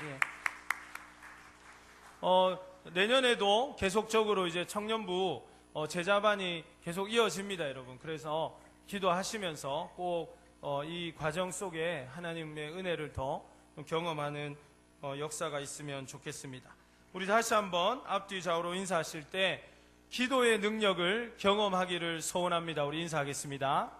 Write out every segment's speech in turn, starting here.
예. 내년에도 계속적으로 이제 청년부 제자반이 계속 이어집니다, 여러분. 그래서 기도하시면서 꼭 이 과정 속에 하나님의 은혜를 더 경험하는 역사가 있으면 좋겠습니다. 우리 다시 한번 앞뒤 좌우로 인사하실 때 기도의 능력을 경험하기를 소원합니다. 우리 인사하겠습니다.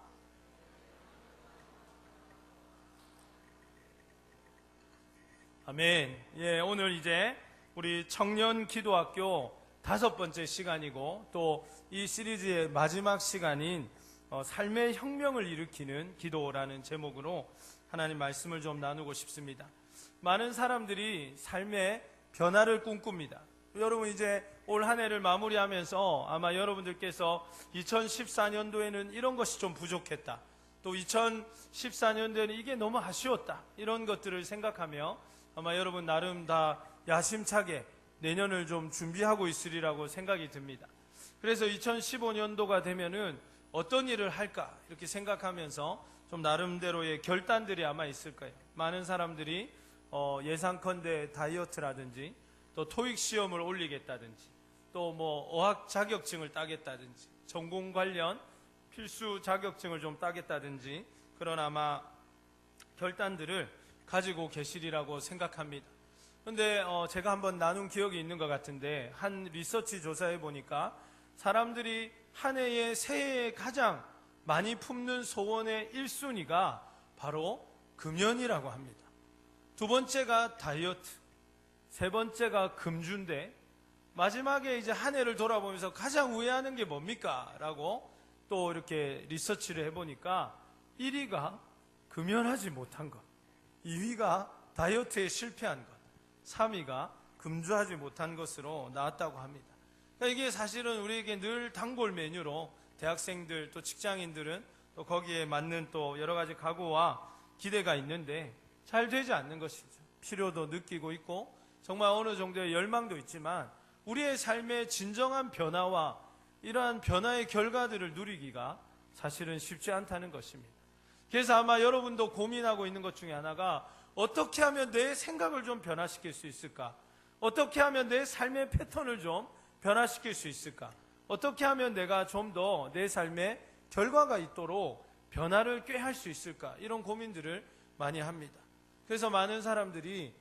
아멘. 예, 오늘 이제 우리 청년 기도학교 5번째 시간이고 또 이 시리즈의 마지막 시간인 삶의 혁명을 일으키는 기도라는 제목으로 하나님 말씀을 좀 나누고 싶습니다. 많은 사람들이 삶의 변화를 꿈꿉니다. 여러분 이제 올 한 해를 마무리하면서 아마 여러분들께서 2014년도에는 이런 것이 좀 부족했다, 또 2014년도에는 이게 너무 아쉬웠다, 이런 것들을 생각하며 아마 여러분 나름 다 야심차게 내년을 좀 준비하고 있으리라고 생각이 듭니다. 그래서 2015년도가 되면은 어떤 일을 할까 이렇게 생각하면서 좀 나름대로의 결단들이 아마 있을 거예요. 많은 사람들이 예상컨대 다이어트라든지 또 토익 시험을 올리겠다든지 또 뭐 어학 자격증을 따겠다든지 전공 관련 필수 자격증을 좀 따겠다든지 그런 아마 결단들을 가지고 계시리라고 생각합니다. 그런데 제가 한번 나눈 기억이 있는 것 같은데 한 리서치 조사해 보니까 사람들이 한 해에 새해에 가장 많이 품는 소원의 1순위가 바로 금연이라고 합니다. 두 번째가 다이어트, 세 번째가 금주인데 마지막에 이제 한 해를 돌아보면서 가장 후회하는 게 뭡니까? 라고 또 이렇게 리서치를 해보니까 1위가 금연하지 못한 것, 2위가 다이어트에 실패한 것, 3위가 금주하지 못한 것으로 나왔다고 합니다. 그러니까 이게 사실은 우리에게 늘 단골 메뉴로 대학생들 또 직장인들은 또 거기에 맞는 또 여러 가지 각오와 기대가 있는데 잘 되지 않는 것이죠. 필요도 느끼고 있고 정말 어느 정도의 열망도 있지만 우리의 삶의 진정한 변화와 이러한 변화의 결과들을 누리기가 사실은 쉽지 않다는 것입니다. 그래서 아마 여러분도 고민하고 있는 것 중에 하나가 어떻게 하면 내 생각을 좀 변화시킬 수 있을까? 어떻게 하면 내 삶의 패턴을 좀 변화시킬 수 있을까? 어떻게 하면 내가 좀 더 내 삶에 결과가 있도록 변화를 꾀할 수 있을까? 이런 고민들을 많이 합니다. 그래서 많은 사람들이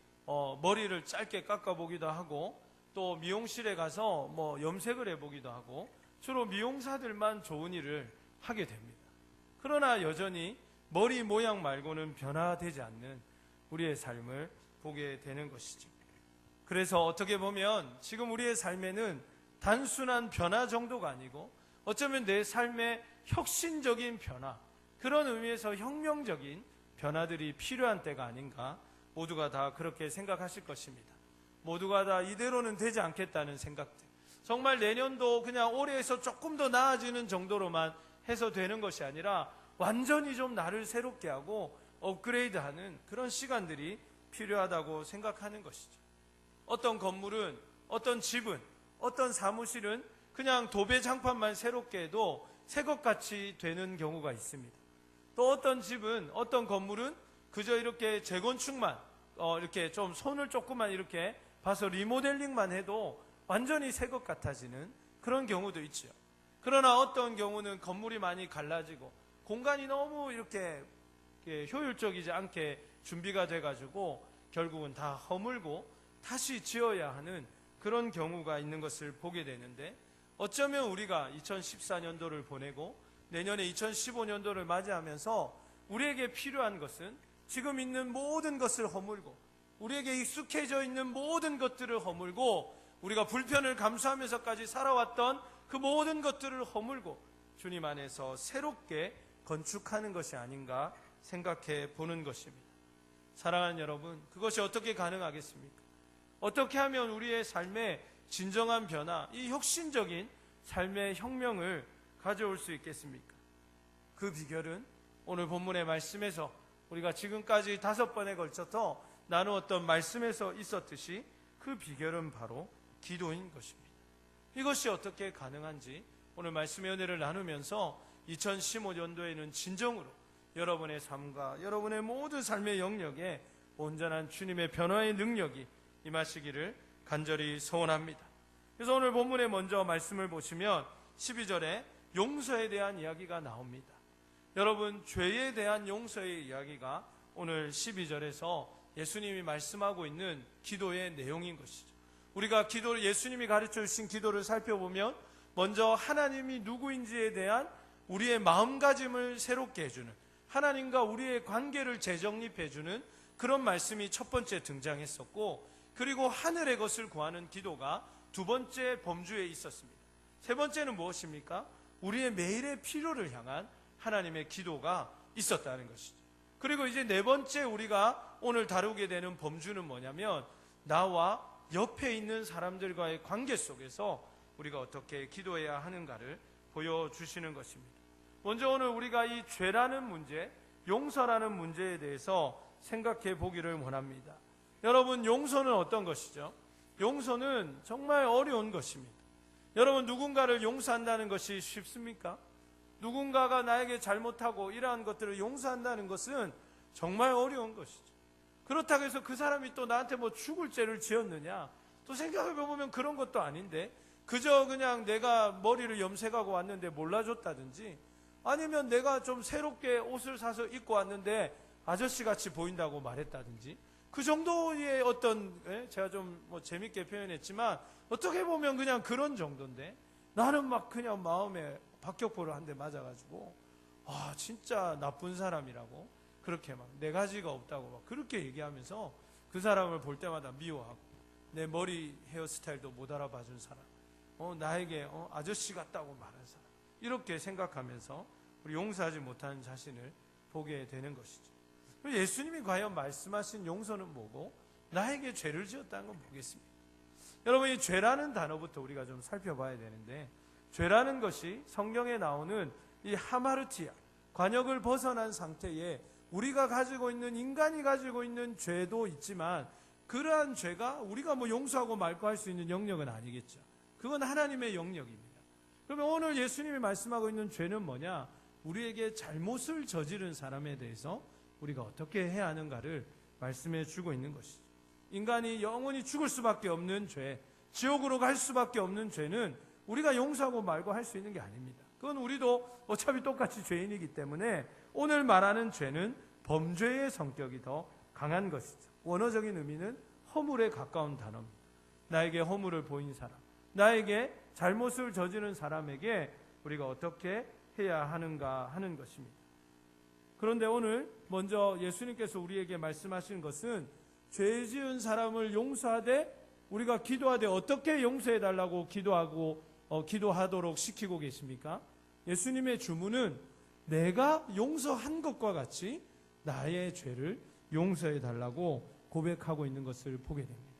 머리를 짧게 깎아보기도 하고 또 미용실에 가서 뭐 염색을 해보기도 하고 주로 미용사들만 좋은 일을 하게 됩니다. 그러나 여전히 머리 모양 말고는 변화되지 않는 우리의 삶을 보게 되는 것이죠. 그래서 어떻게 보면 지금 우리의 삶에는 단순한 변화 정도가 아니고 어쩌면 내 삶의 혁신적인 변화, 그런 의미에서 혁명적인 변화들이 필요한 때가 아닌가, 모두가 다 그렇게 생각하실 것입니다. 모두가 다 이대로는 되지 않겠다는 생각들, 정말 내년도 그냥 올해에서 조금 더 나아지는 정도로만 해서 되는 것이 아니라 완전히 좀 나를 새롭게 하고 업그레이드하는 그런 시간들이 필요하다고 생각하는 것이죠. 어떤 건물은, 어떤 집은, 어떤 사무실은 그냥 도배장판만 새롭게 해도 새것같이 되는 경우가 있습니다. 또 어떤 집은, 어떤 건물은 그저 이렇게 재건축만 이렇게 좀 손을 조금만 이렇게 봐서 리모델링만 해도 완전히 새것 같아지는 그런 경우도 있죠. 그러나 어떤 경우는 건물이 많이 갈라지고 공간이 너무 이렇게 효율적이지 않게 준비가 돼가지고 결국은 다 허물고 다시 지어야 하는 그런 경우가 있는 것을 보게 되는데, 어쩌면 우리가 2014년도를 보내고 내년에 2015년도를 맞이하면서 우리에게 필요한 것은 지금 있는 모든 것을 허물고 우리에게 익숙해져 있는 모든 것들을 허물고 우리가 불편을 감수하면서까지 살아왔던 그 모든 것들을 허물고 주님 안에서 새롭게 건축하는 것이 아닌가 생각해 보는 것입니다. 사랑하는 여러분, 그것이 어떻게 가능하겠습니까? 어떻게 하면 우리의 삶에 진정한 변화, 이 혁신적인 삶의 혁명을 가져올 수 있겠습니까? 그 비결은 오늘 본문의 말씀에서 우리가 지금까지 5번에 걸쳐서 나누었던 말씀에서 있었듯이 그 비결은 바로 기도인 것입니다. 이것이 어떻게 가능한지 오늘 말씀의 은혜를 나누면서 2015년도에는 진정으로 여러분의 삶과 여러분의 모든 삶의 영역에 온전한 주님의 변화의 능력이 임하시기를 간절히 소원합니다. 그래서 오늘 본문에 먼저 말씀을 보시면 12절에 용서에 대한 이야기가 나옵니다. 여러분, 죄에 대한 용서의 이야기가 오늘 12절에서 예수님이 말씀하고 있는 기도의 내용인 것이죠. 우리가 예수님이 가르쳐 주신 기도를 살펴보면 먼저 하나님이 누구인지에 대한 우리의 마음가짐을 새롭게 해주는, 하나님과 우리의 관계를 재정립해주는 그런 말씀이 첫 번째 등장했었고, 그리고 하늘의 것을 구하는 기도가 두 번째 범주에 있었습니다. 세 번째는 무엇입니까? 우리의 매일의 필요를 향한 하나님의 기도가 있었다는 것이죠. 그리고 이제 네 번째 우리가 오늘 다루게 되는 범주는 뭐냐면, 나와 옆에 있는 사람들과의 관계 속에서 우리가 어떻게 기도해야 하는가를 보여주시는 것입니다. 먼저 오늘 우리가 이 죄라는 문제, 용서라는 문제에 대해서 생각해 보기를 원합니다. 여러분, 용서는 어떤 것이죠? 용서는 정말 어려운 것입니다. 여러분, 누군가를 용서한다는 것이 쉽습니까? 누군가가 나에게 잘못하고 이러한 것들을 용서한다는 것은 정말 어려운 것이죠. 그렇다고 해서 그 사람이 또 나한테 뭐 죽을 죄를 지었느냐? 또 생각해보면 그런 것도 아닌데, 그저 그냥 내가 머리를 염색하고 왔는데 몰라줬다든지, 아니면 내가 좀 새롭게 옷을 사서 입고 왔는데 아저씨같이 보인다고 말했다든지, 그 정도의 어떤, 제가 좀 뭐 재밌게 표현했지만 어떻게 보면 그냥 그런 정도인데, 나는 막 그냥 마음에 박격포를 한 대 맞아가지고 진짜 나쁜 사람이라고 그렇게 막 네 가지가 없다고 막 그렇게 얘기하면서 그 사람을 볼 때마다 미워하고, 내 머리 헤어스타일도 못 알아봐준 사람, 나에게 아저씨 같다고 말한 사람, 이렇게 생각하면서 우리 용서하지 못하는 자신을 보게 되는 것이죠. 예수님이 과연 말씀하신 용서는 뭐고, 나에게 죄를 지었다는 건 뭐겠습니까? 여러분, 이 죄라는 단어부터 우리가 좀 살펴봐야 되는데, 죄라는 것이 성경에 나오는 이 하마르티아, 관역을 벗어난 상태에 우리가 가지고 있는, 인간이 가지고 있는 죄도 있지만, 그러한 죄가 우리가 뭐 용서하고 말고 할 수 있는 영역은 아니겠죠. 그건 하나님의 영역입니다. 그러면 오늘 예수님이 말씀하고 있는 죄는 뭐냐? 우리에게 잘못을 저지른 사람에 대해서 우리가 어떻게 해야 하는가를 말씀해 주고 있는 것이죠. 인간이 영원히 죽을 수밖에 없는 죄, 지옥으로 갈 수밖에 없는 죄는 우리가 용서하고 말고 할 수 있는 게 아닙니다. 그건 우리도 어차피 똑같이 죄인이기 때문에 오늘 말하는 죄는 범죄의 성격이 더 강한 것이죠. 원어적인 의미는 허물에 가까운 단어입니다. 나에게 허물을 보인 사람, 나에게 잘못을 저지른 사람에게 우리가 어떻게 해야 하는가 하는 것입니다. 그런데 오늘 먼저 예수님께서 우리에게 말씀하신 것은, 죄 지은 사람을 용서하되 우리가 기도하되 어떻게 용서해달라고 기도하도록 시키고 계십니까? 예수님의 주문은 내가 용서한 것과 같이 나의 죄를 용서해달라고 고백하고 있는 것을 보게 됩니다.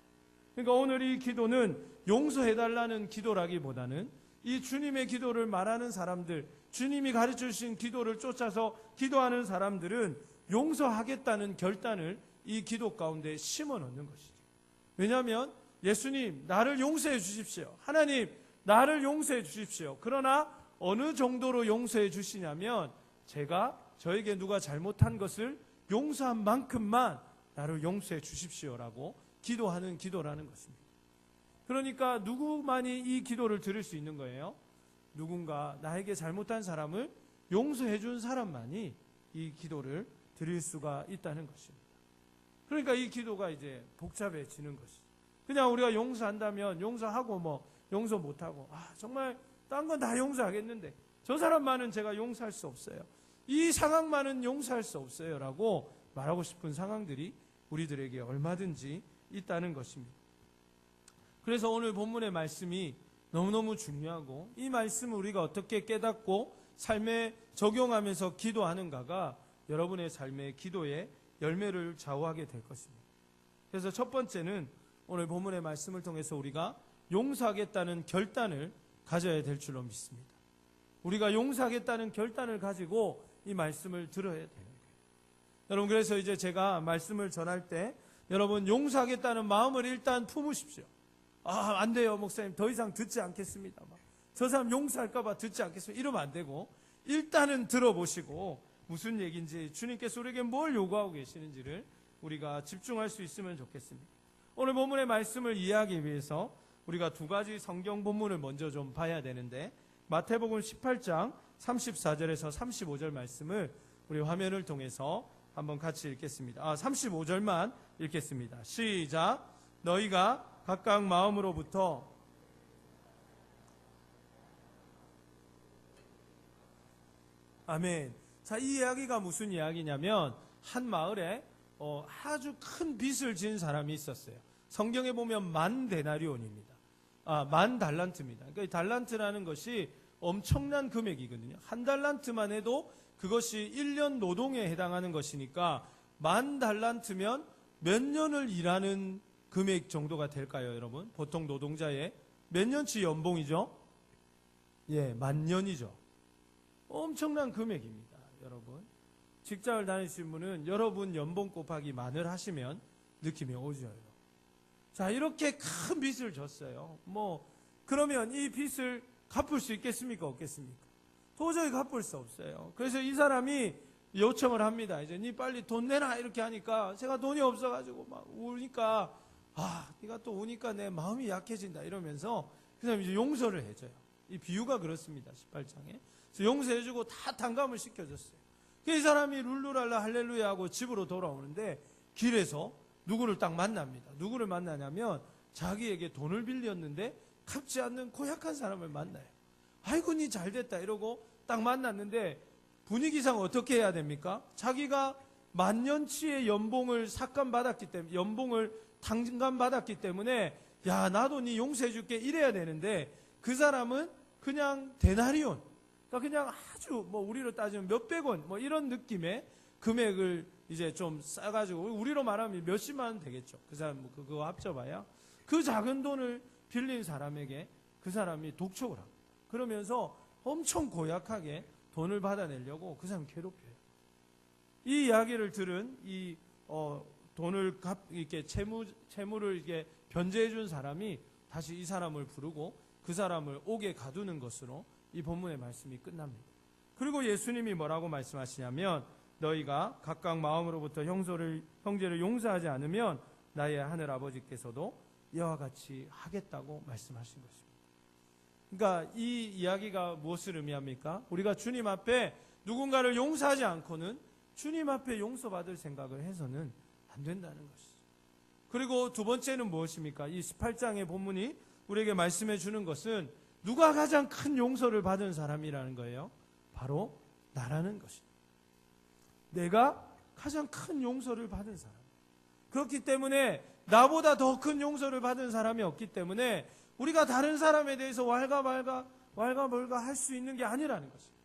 그러니까 오늘 이 기도는 용서해달라는 기도라기보다는 이 주님의 기도를 말하는 사람들, 주님이 가르쳐 주신 기도를 쫓아서 기도하는 사람들은 용서하겠다는 결단을 이 기도 가운데 심어 놓는 것이죠. 왜냐하면 예수님, 나를 용서해 주십시오. 하나님, 나를 용서해 주십시오. 그러나 어느 정도로 용서해 주시냐면, 저에게 누가 잘못한 것을 용서한 만큼만 나를 용서해 주십시오라고 기도하는 기도라는 것입니다. 그러니까 누구만이 이 기도를 들을 수 있는 거예요? 누군가 나에게 잘못한 사람을 용서해 준 사람만이 이 기도를 드릴 수가 있다는 것입니다. 그러니까 이 기도가 이제 복잡해지는 것이죠. 그냥 우리가 용서한다면 용서하고 뭐 용서 못하고, 정말 딴 건 다 용서하겠는데 저 사람만은 제가 용서할 수 없어요, 이 상황만은 용서할 수 없어요 라고 말하고 싶은 상황들이 우리들에게 얼마든지 있다는 것입니다. 그래서 오늘 본문의 말씀이 너무너무 중요하고, 이 말씀을 우리가 어떻게 깨닫고 삶에 적용하면서 기도하는가가 여러분의 삶의 기도의 열매를 좌우하게 될 것입니다. 그래서 첫 번째는 오늘 본문의 말씀을 통해서 우리가 용서하겠다는 결단을 가져야 될 줄로 믿습니다. 우리가 용서하겠다는 결단을 가지고 이 말씀을 들어야 되는 거예요. 여러분, 그래서 이제 제가 말씀을 전할 때 여러분, 용서하겠다는 마음을 일단 품으십시오. 안 돼요, 목사님. 더 이상 듣지 않겠습니다. 저 사람 용서할까봐 듣지 않겠습니다. 이러면 안 되고, 일단은 들어보시고 무슨 얘기인지, 주님께서 우리에게 뭘 요구하고 계시는지를 우리가 집중할 수 있으면 좋겠습니다. 오늘 본문의 말씀을 이해하기 위해서 우리가 두 가지 성경 본문을 먼저 좀 봐야 되는데, 마태복음 18장 34절에서 35절 말씀을 우리 화면을 통해서 한번 같이 읽겠습니다. 35절만 읽겠습니다. 시작. 너희가 각각 마음으로부터 아멘. 자, 이 이야기가 무슨 이야기냐면 한 마을에 아주 큰 빚을 진 사람이 있었어요. 성경에 보면 만 데나리온입니다. 만 달란트입니다. 그러니까 이 달란트라는 것이 엄청난 금액이거든요. 한 달란트만 해도 그것이 1년 노동에 해당하는 것이니까 만 달란트면 몇 년을 일하는 금액 정도가 될까요, 여러분? 보통 노동자의 몇 년치 연봉이죠? 예, 만 년이죠. 엄청난 금액입니다, 여러분. 직장을 다니시는 분은 여러분 연봉 곱하기 만을 하시면 느낌이 오죠. 자, 이렇게 큰 빚을 졌어요. 그러면 이 빚을 갚을 수 있겠습니까? 없겠습니까? 도저히 갚을 수 없어요. 그래서 이 사람이 요청을 합니다. 이제 니 빨리 돈 내놔 이렇게 하니까 제가 돈이 없어가지고 막 우니까 네가 또 우니까 내 마음이 약해진다 이러면서 그 사람이 이제 용서를 해줘요. 이 비유가 그렇습니다. 18장에. 그래서 용서해주고 다 탕감을 시켜줬어요. 이 사람이 룰루랄라 할렐루야 하고 집으로 돌아오는데 길에서 누구를 딱 만납니다. 누구를 만나냐면 자기에게 돈을 빌렸는데 갚지 않는 고약한 사람을 만나요. 아이고 니 잘됐다 이러고 딱 만났는데 분위기상 어떻게 해야 됩니까? 자기가 만년치의 연봉을 삭감받았기 때문에, 연봉을 탕감받았기 때문에 야 나도 니 용서해줄게 이래야 되는데 그 사람은 그냥 데나리온, 그러니까 그냥 아주 우리로 따지면 몇백 원 이런 느낌의 금액을 이제 좀 싸가지고, 우리로 말하면 몇십만 원 되겠죠. 그 사람 그거 합쳐봐야 그 작은 돈을 빌린 사람에게 그 사람이 독촉을 합니다. 그러면서 엄청 고약하게 돈을 받아내려고 그 사람 괴롭혀요. 이 이야기를 들은 이 돈을 이렇게 채무를 이렇게 변제해 준 사람이 다시 이 사람을 부르고 그 사람을 옥에 가두는 것으로 이 본문의 말씀이 끝납니다. 그리고 예수님이 뭐라고 말씀하시냐면 너희가 각각 마음으로부터 형제를 용서하지 않으면 나의 하늘 아버지께서도 이와 같이 하겠다고 말씀하신 것입니다. 그러니까 이 이야기가 무엇을 의미합니까? 우리가 주님 앞에 누군가를 용서하지 않고는 주님 앞에 용서받을 생각을 해서는 안 된다는 것이죠. 그리고 두 번째는 무엇입니까? 이 18장의 본문이 우리에게 말씀해 주는 것은 누가 가장 큰 용서를 받은 사람이라는 거예요? 바로 나라는 것입니다. 내가 가장 큰 용서를 받은 사람. 그렇기 때문에 나보다 더 큰 용서를 받은 사람이 없기 때문에 우리가 다른 사람에 대해서 왈가왈가 할 수 있는 게 아니라는 것입니다.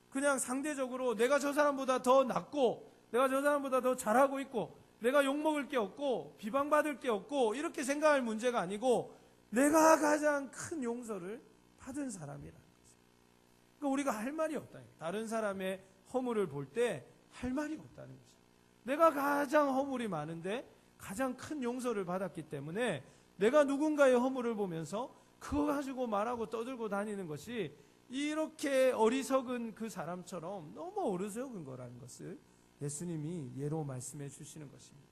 그냥 상대적으로 내가 저 사람보다 더 낫고 내가 저 사람보다 더 잘하고 있고 내가 욕먹을 게 없고 비방받을 게 없고 이렇게 생각할 문제가 아니고 내가 가장 큰 용서를 받은 사람이라는 거죠. 그러니까 우리가 할 말이 없다. 다른 사람의 허물을 볼 때 할 말이 없다는 거죠. 내가 가장 허물이 많은데 가장 큰 용서를 받았기 때문에 내가 누군가의 허물을 보면서 그거 가지고 말하고 떠들고 다니는 것이 이렇게 어리석은 그 사람처럼 너무 어리석은 거라는 것을 예수님이 예로 말씀해 주시는 것입니다.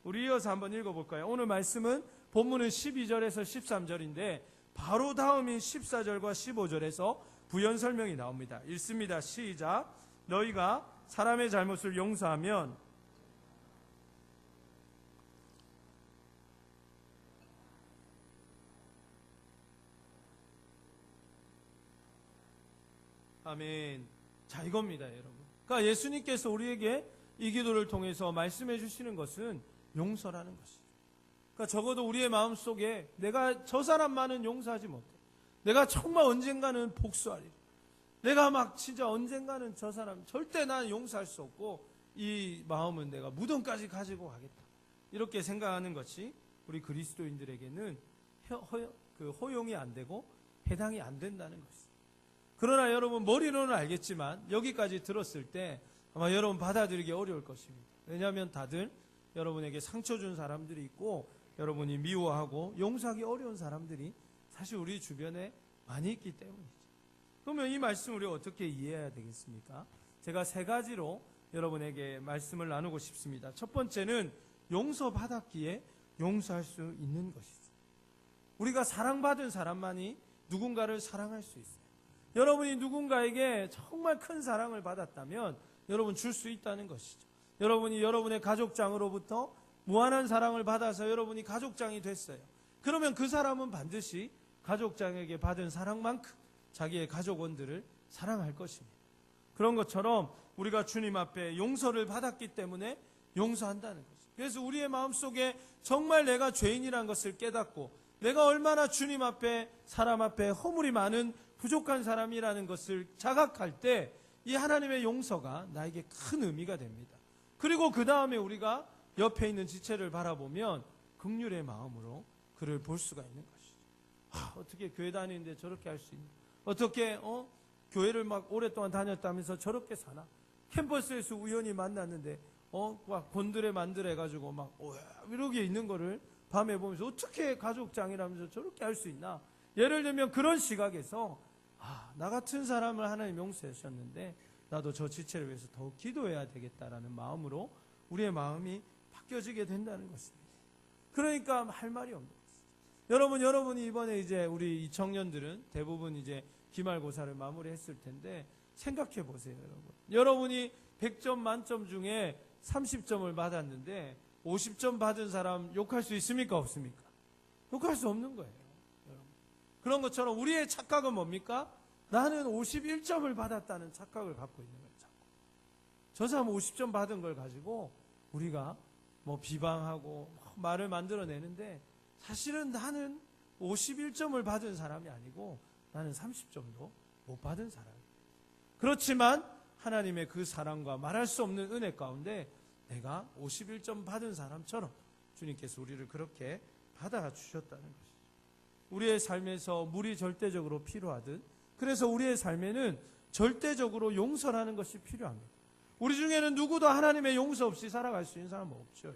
우리 이어서 한번 읽어볼까요? 오늘 말씀은 본문은 12절에서 13절인데 바로 다음인 14절과 15절에서 부연 설명이 나옵니다. 읽습니다. 시작. 너희가 사람의 잘못을 용서하면 아멘. 자, 이겁니다, 여러분. 그러니까 예수님께서 우리에게 이 기도를 통해서 말씀해 주시는 것은 용서라는 것이죠. 그러니까 적어도 우리의 마음속에 내가 저 사람만은 용서하지 못해. 내가 정말 언젠가는 복수하리라. 내가 막 진짜 언젠가는 저 사람 절대 나는 용서할 수 없고 이 마음은 내가 무덤까지 가지고 가겠다. 이렇게 생각하는 것이 우리 그리스도인들에게는 허용이 안 되고 해당이 안 된다는 것이죠. 그러나 여러분 머리로는 알겠지만 여기까지 들었을 때 아마 여러분 받아들이기 어려울 것입니다. 왜냐하면 다들 여러분에게 상처 준 사람들이 있고 여러분이 미워하고 용서하기 어려운 사람들이 사실 우리 주변에 많이 있기 때문이죠. 그러면 이 말씀 우리가 어떻게 이해해야 되겠습니까? 제가 세 가지로 여러분에게 말씀을 나누고 싶습니다. 첫 번째는 용서받았기에 용서할 수 있는 것이죠. 우리가 사랑받은 사람만이 누군가를 사랑할 수 있어요. 여러분이 누군가에게 정말 큰 사랑을 받았다면 여러분 줄 수 있다는 것이죠. 여러분이 여러분의 가족장으로부터 무한한 사랑을 받아서 여러분이 가족장이 됐어요. 그러면 그 사람은 반드시 가족장에게 받은 사랑만큼 자기의 가족원들을 사랑할 것입니다. 그런 것처럼 우리가 주님 앞에 용서를 받았기 때문에 용서한다는 거죠. 그래서 우리의 마음속에 정말 내가 죄인이라는 것을 깨닫고 내가 얼마나 주님 앞에 사람 앞에 허물이 많은 부족한 사람이라는 것을 자각할 때 이 하나님의 용서가 나에게 큰 의미가 됩니다. 그리고 그 다음에 우리가 옆에 있는 지체를 바라보면 긍휼의 마음으로 그를 볼 수가 있는 것이죠. 어떻게 교회 다니는데 저렇게 할 수 있나? 어떻게 교회를 막 오랫동안 다녔다면서 저렇게 사나? 캠퍼스에서 우연히 만났는데 막 곤드레 만드레 해가지고 막 이렇게 있는 거를 밤에 보면서 어떻게 가족장이라면서 저렇게 할 수 있나? 예를 들면 그런 시각에서 나 같은 사람을 하나님 용서해 주셨는데 나도 저 지체를 위해서 더욱 기도해야 되겠다라는 마음으로 우리의 마음이 바뀌어지게 된다는 것입니다. 그러니까 할 말이 없는 것이죠. 여러분이 이번에 이제 우리 이 청년들은 대부분 이제 기말고사를 마무리했을 텐데 생각해 보세요, 여러분. 여러분이 100점 만점 중에 30점을 받았는데 50점 받은 사람 욕할 수 있습니까? 없습니까? 욕할 수 없는 거예요. 여러분. 그런 것처럼 우리의 착각은 뭡니까? 나는 51점을 받았다는 착각을 갖고 있는 거예요. 자꾸. 저 사람 50점 받은 걸 가지고 우리가 비방하고 말을 만들어내는데 사실은 나는 51점을 받은 사람이 아니고 나는 30점도 못 받은 사람이에요. 그렇지만 하나님의 그 사랑과 말할 수 없는 은혜 가운데 내가 51점 받은 사람처럼 주님께서 우리를 그렇게 받아주셨다는 것이죠. 우리의 삶에서 물이 절대적으로 필요하듯 그래서 우리의 삶에는 절대적으로 용서라는 것이 필요합니다. 우리 중에는 누구도 하나님의 용서 없이 살아갈 수 있는 사람은 없죠.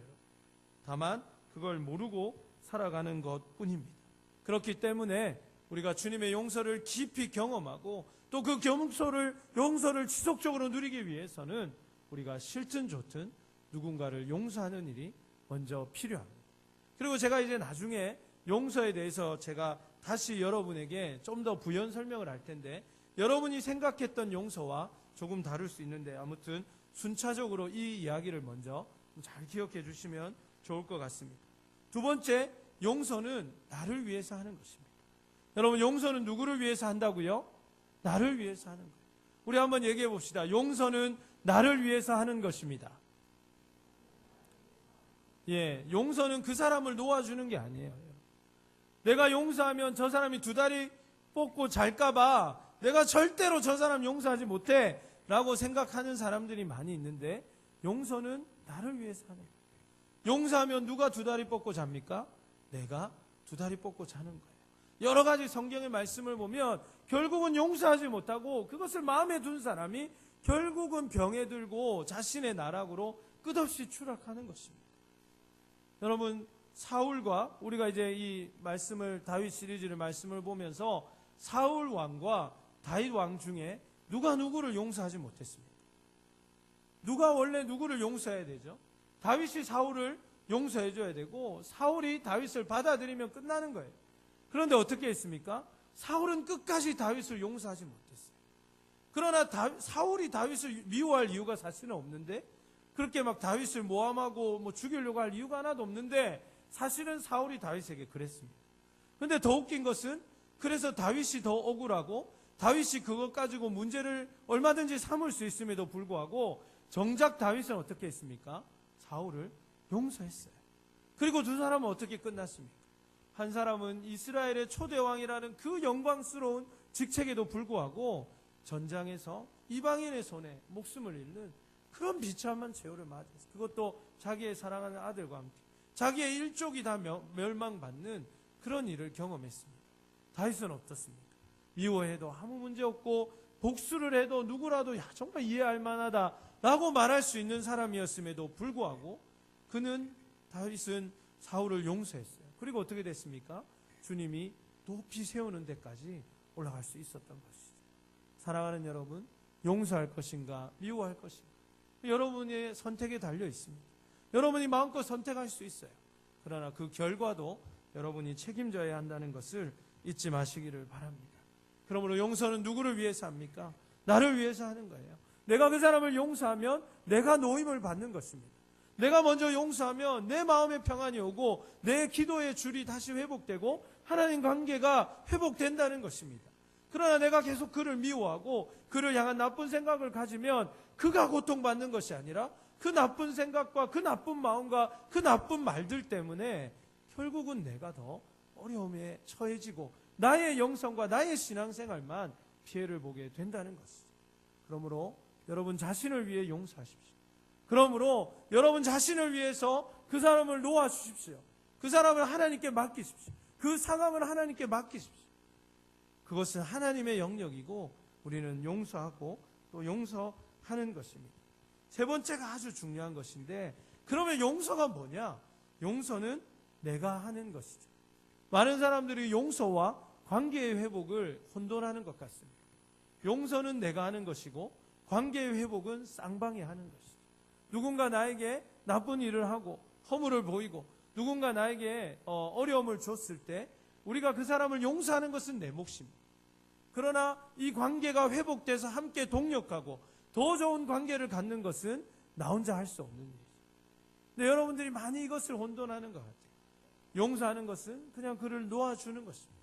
다만 그걸 모르고 살아가는 것뿐입니다. 그렇기 때문에 우리가 주님의 용서를 깊이 경험하고 또 그 용서를 지속적으로 누리기 위해서는 우리가 싫든 좋든 누군가를 용서하는 일이 먼저 필요합니다. 그리고 제가 이제 나중에 용서에 대해서 제가 다시 여러분에게 좀 더 부연 설명을 할 텐데 여러분이 생각했던 용서와 조금 다를 수 있는데 아무튼 순차적으로 이 이야기를 먼저 잘 기억해 주시면 좋을 것 같습니다. 두 번째, 용서는 나를 위해서 하는 것입니다. 여러분, 용서는 누구를 위해서 한다고요? 나를 위해서 하는 거예요. 우리 한번 얘기해 봅시다. 용서는 나를 위해서 하는 것입니다. 용서는 그 사람을 놓아주는 게 아니에요. 내가 용서하면 저 사람이 두 다리 뻗고 잘까봐 내가 절대로 저 사람 용서하지 못해 라고 생각하는 사람들이 많이 있는데 용서는 나를 위해서 하는 거예요. 용서하면 누가 두 다리 뻗고 잡니까? 내가 두 다리 뻗고 자는 거예요. 여러 가지 성경의 말씀을 보면 결국은 용서하지 못하고 그것을 마음에 둔 사람이 결국은 병에 들고 자신의 나락으로 끝없이 추락하는 것입니다. 여러분, 사울과 우리가 이제 이 말씀을 다윗 시리즈를 말씀을 보면서 사울 왕과 다윗 왕 중에 누가 누구를 용서하지 못했습니까? 누가 원래 누구를 용서해야 되죠? 다윗이 사울을 용서해 줘야 되고 사울이 다윗을 받아들이면 끝나는 거예요. 그런데 어떻게 했습니까? 사울은 끝까지 다윗을 용서하지 못했어요. 그러나 사울이 다윗을 미워할 이유가 사실은 없는데 그렇게 막 다윗을 모함하고 죽이려고 할 이유가 하나도 없는데 사실은 사울이 다윗에게 그랬습니다. 그런데 더 웃긴 것은 그래서 다윗이 더 억울하고 다윗이 그것 가지고 문제를 얼마든지 삼을 수 있음에도 불구하고 정작 다윗은 어떻게 했습니까? 사울을 용서했어요. 그리고 두 사람은 어떻게 끝났습니까? 한 사람은 이스라엘의 초대왕이라는 그 영광스러운 직책에도 불구하고 전장에서 이방인의 손에 목숨을 잃는 그런 비참한 최후를 맞았어요. 그것도 자기의 사랑하는 아들과 함께 자기의 일족이 다 멸망받는 그런 일을 경험했습니다. 다윗은 어떻습니까? 미워해도 아무 문제 없고 복수를 해도 누구라도 정말 이해할 만하다라고 말할 수 있는 사람이었음에도 불구하고 다윗은 사울을 용서했어요. 그리고 어떻게 됐습니까? 주님이 높이 세우는 데까지 올라갈 수 있었던 것이죠. 사랑하는 여러분, 용서할 것인가 미워할 것인가? 여러분의 선택에 달려 있습니다. 여러분이 마음껏 선택할 수 있어요. 그러나 그 결과도 여러분이 책임져야 한다는 것을 잊지 마시기를 바랍니다. 그러므로 용서는 누구를 위해서 합니까? 나를 위해서 하는 거예요. 내가 그 사람을 용서하면 내가 노임을 받는 것입니다. 내가 먼저 용서하면 내 마음의 평안이 오고 내 기도의 줄이 다시 회복되고 하나님 관계가 회복된다는 것입니다. 그러나 내가 계속 그를 미워하고 그를 향한 나쁜 생각을 가지면 그가 고통받는 것이 아니라 그 나쁜 생각과 그 나쁜 마음과 그 나쁜 말들 때문에 결국은 내가 더 어려움에 처해지고 나의 영성과 나의 신앙생활만 피해를 보게 된다는 것이죠. 그러므로 여러분 자신을 위해 용서하십시오. 그러므로 여러분 자신을 위해서 그 사람을 놓아주십시오. 그 사람을 하나님께 맡기십시오. 그 상황을 하나님께 맡기십시오. 그것은 하나님의 영역이고 우리는 용서하고 또 용서하는 것입니다. 세 번째가 아주 중요한 것인데, 그러면 용서가 뭐냐? 용서는 내가 하는 것이죠. 많은 사람들이 용서와 관계의 회복을 혼돈하는 것 같습니다. 용서는 내가 하는 것이고 관계의 회복은 쌍방이 하는 것이죠. 누군가 나에게 나쁜 일을 하고 허물을 보이고 누군가 나에게 어려움을 줬을 때 우리가 그 사람을 용서하는 것은 내 몫입니다. 그러나 이 관계가 회복돼서 함께 동력하고 더 좋은 관계를 갖는 것은 나 혼자 할 수 없는 일이죠. 근데 여러분들이 많이 이것을 혼돈하는 것 같아요. 용서하는 것은 그냥 그를 놓아주는 것입니다.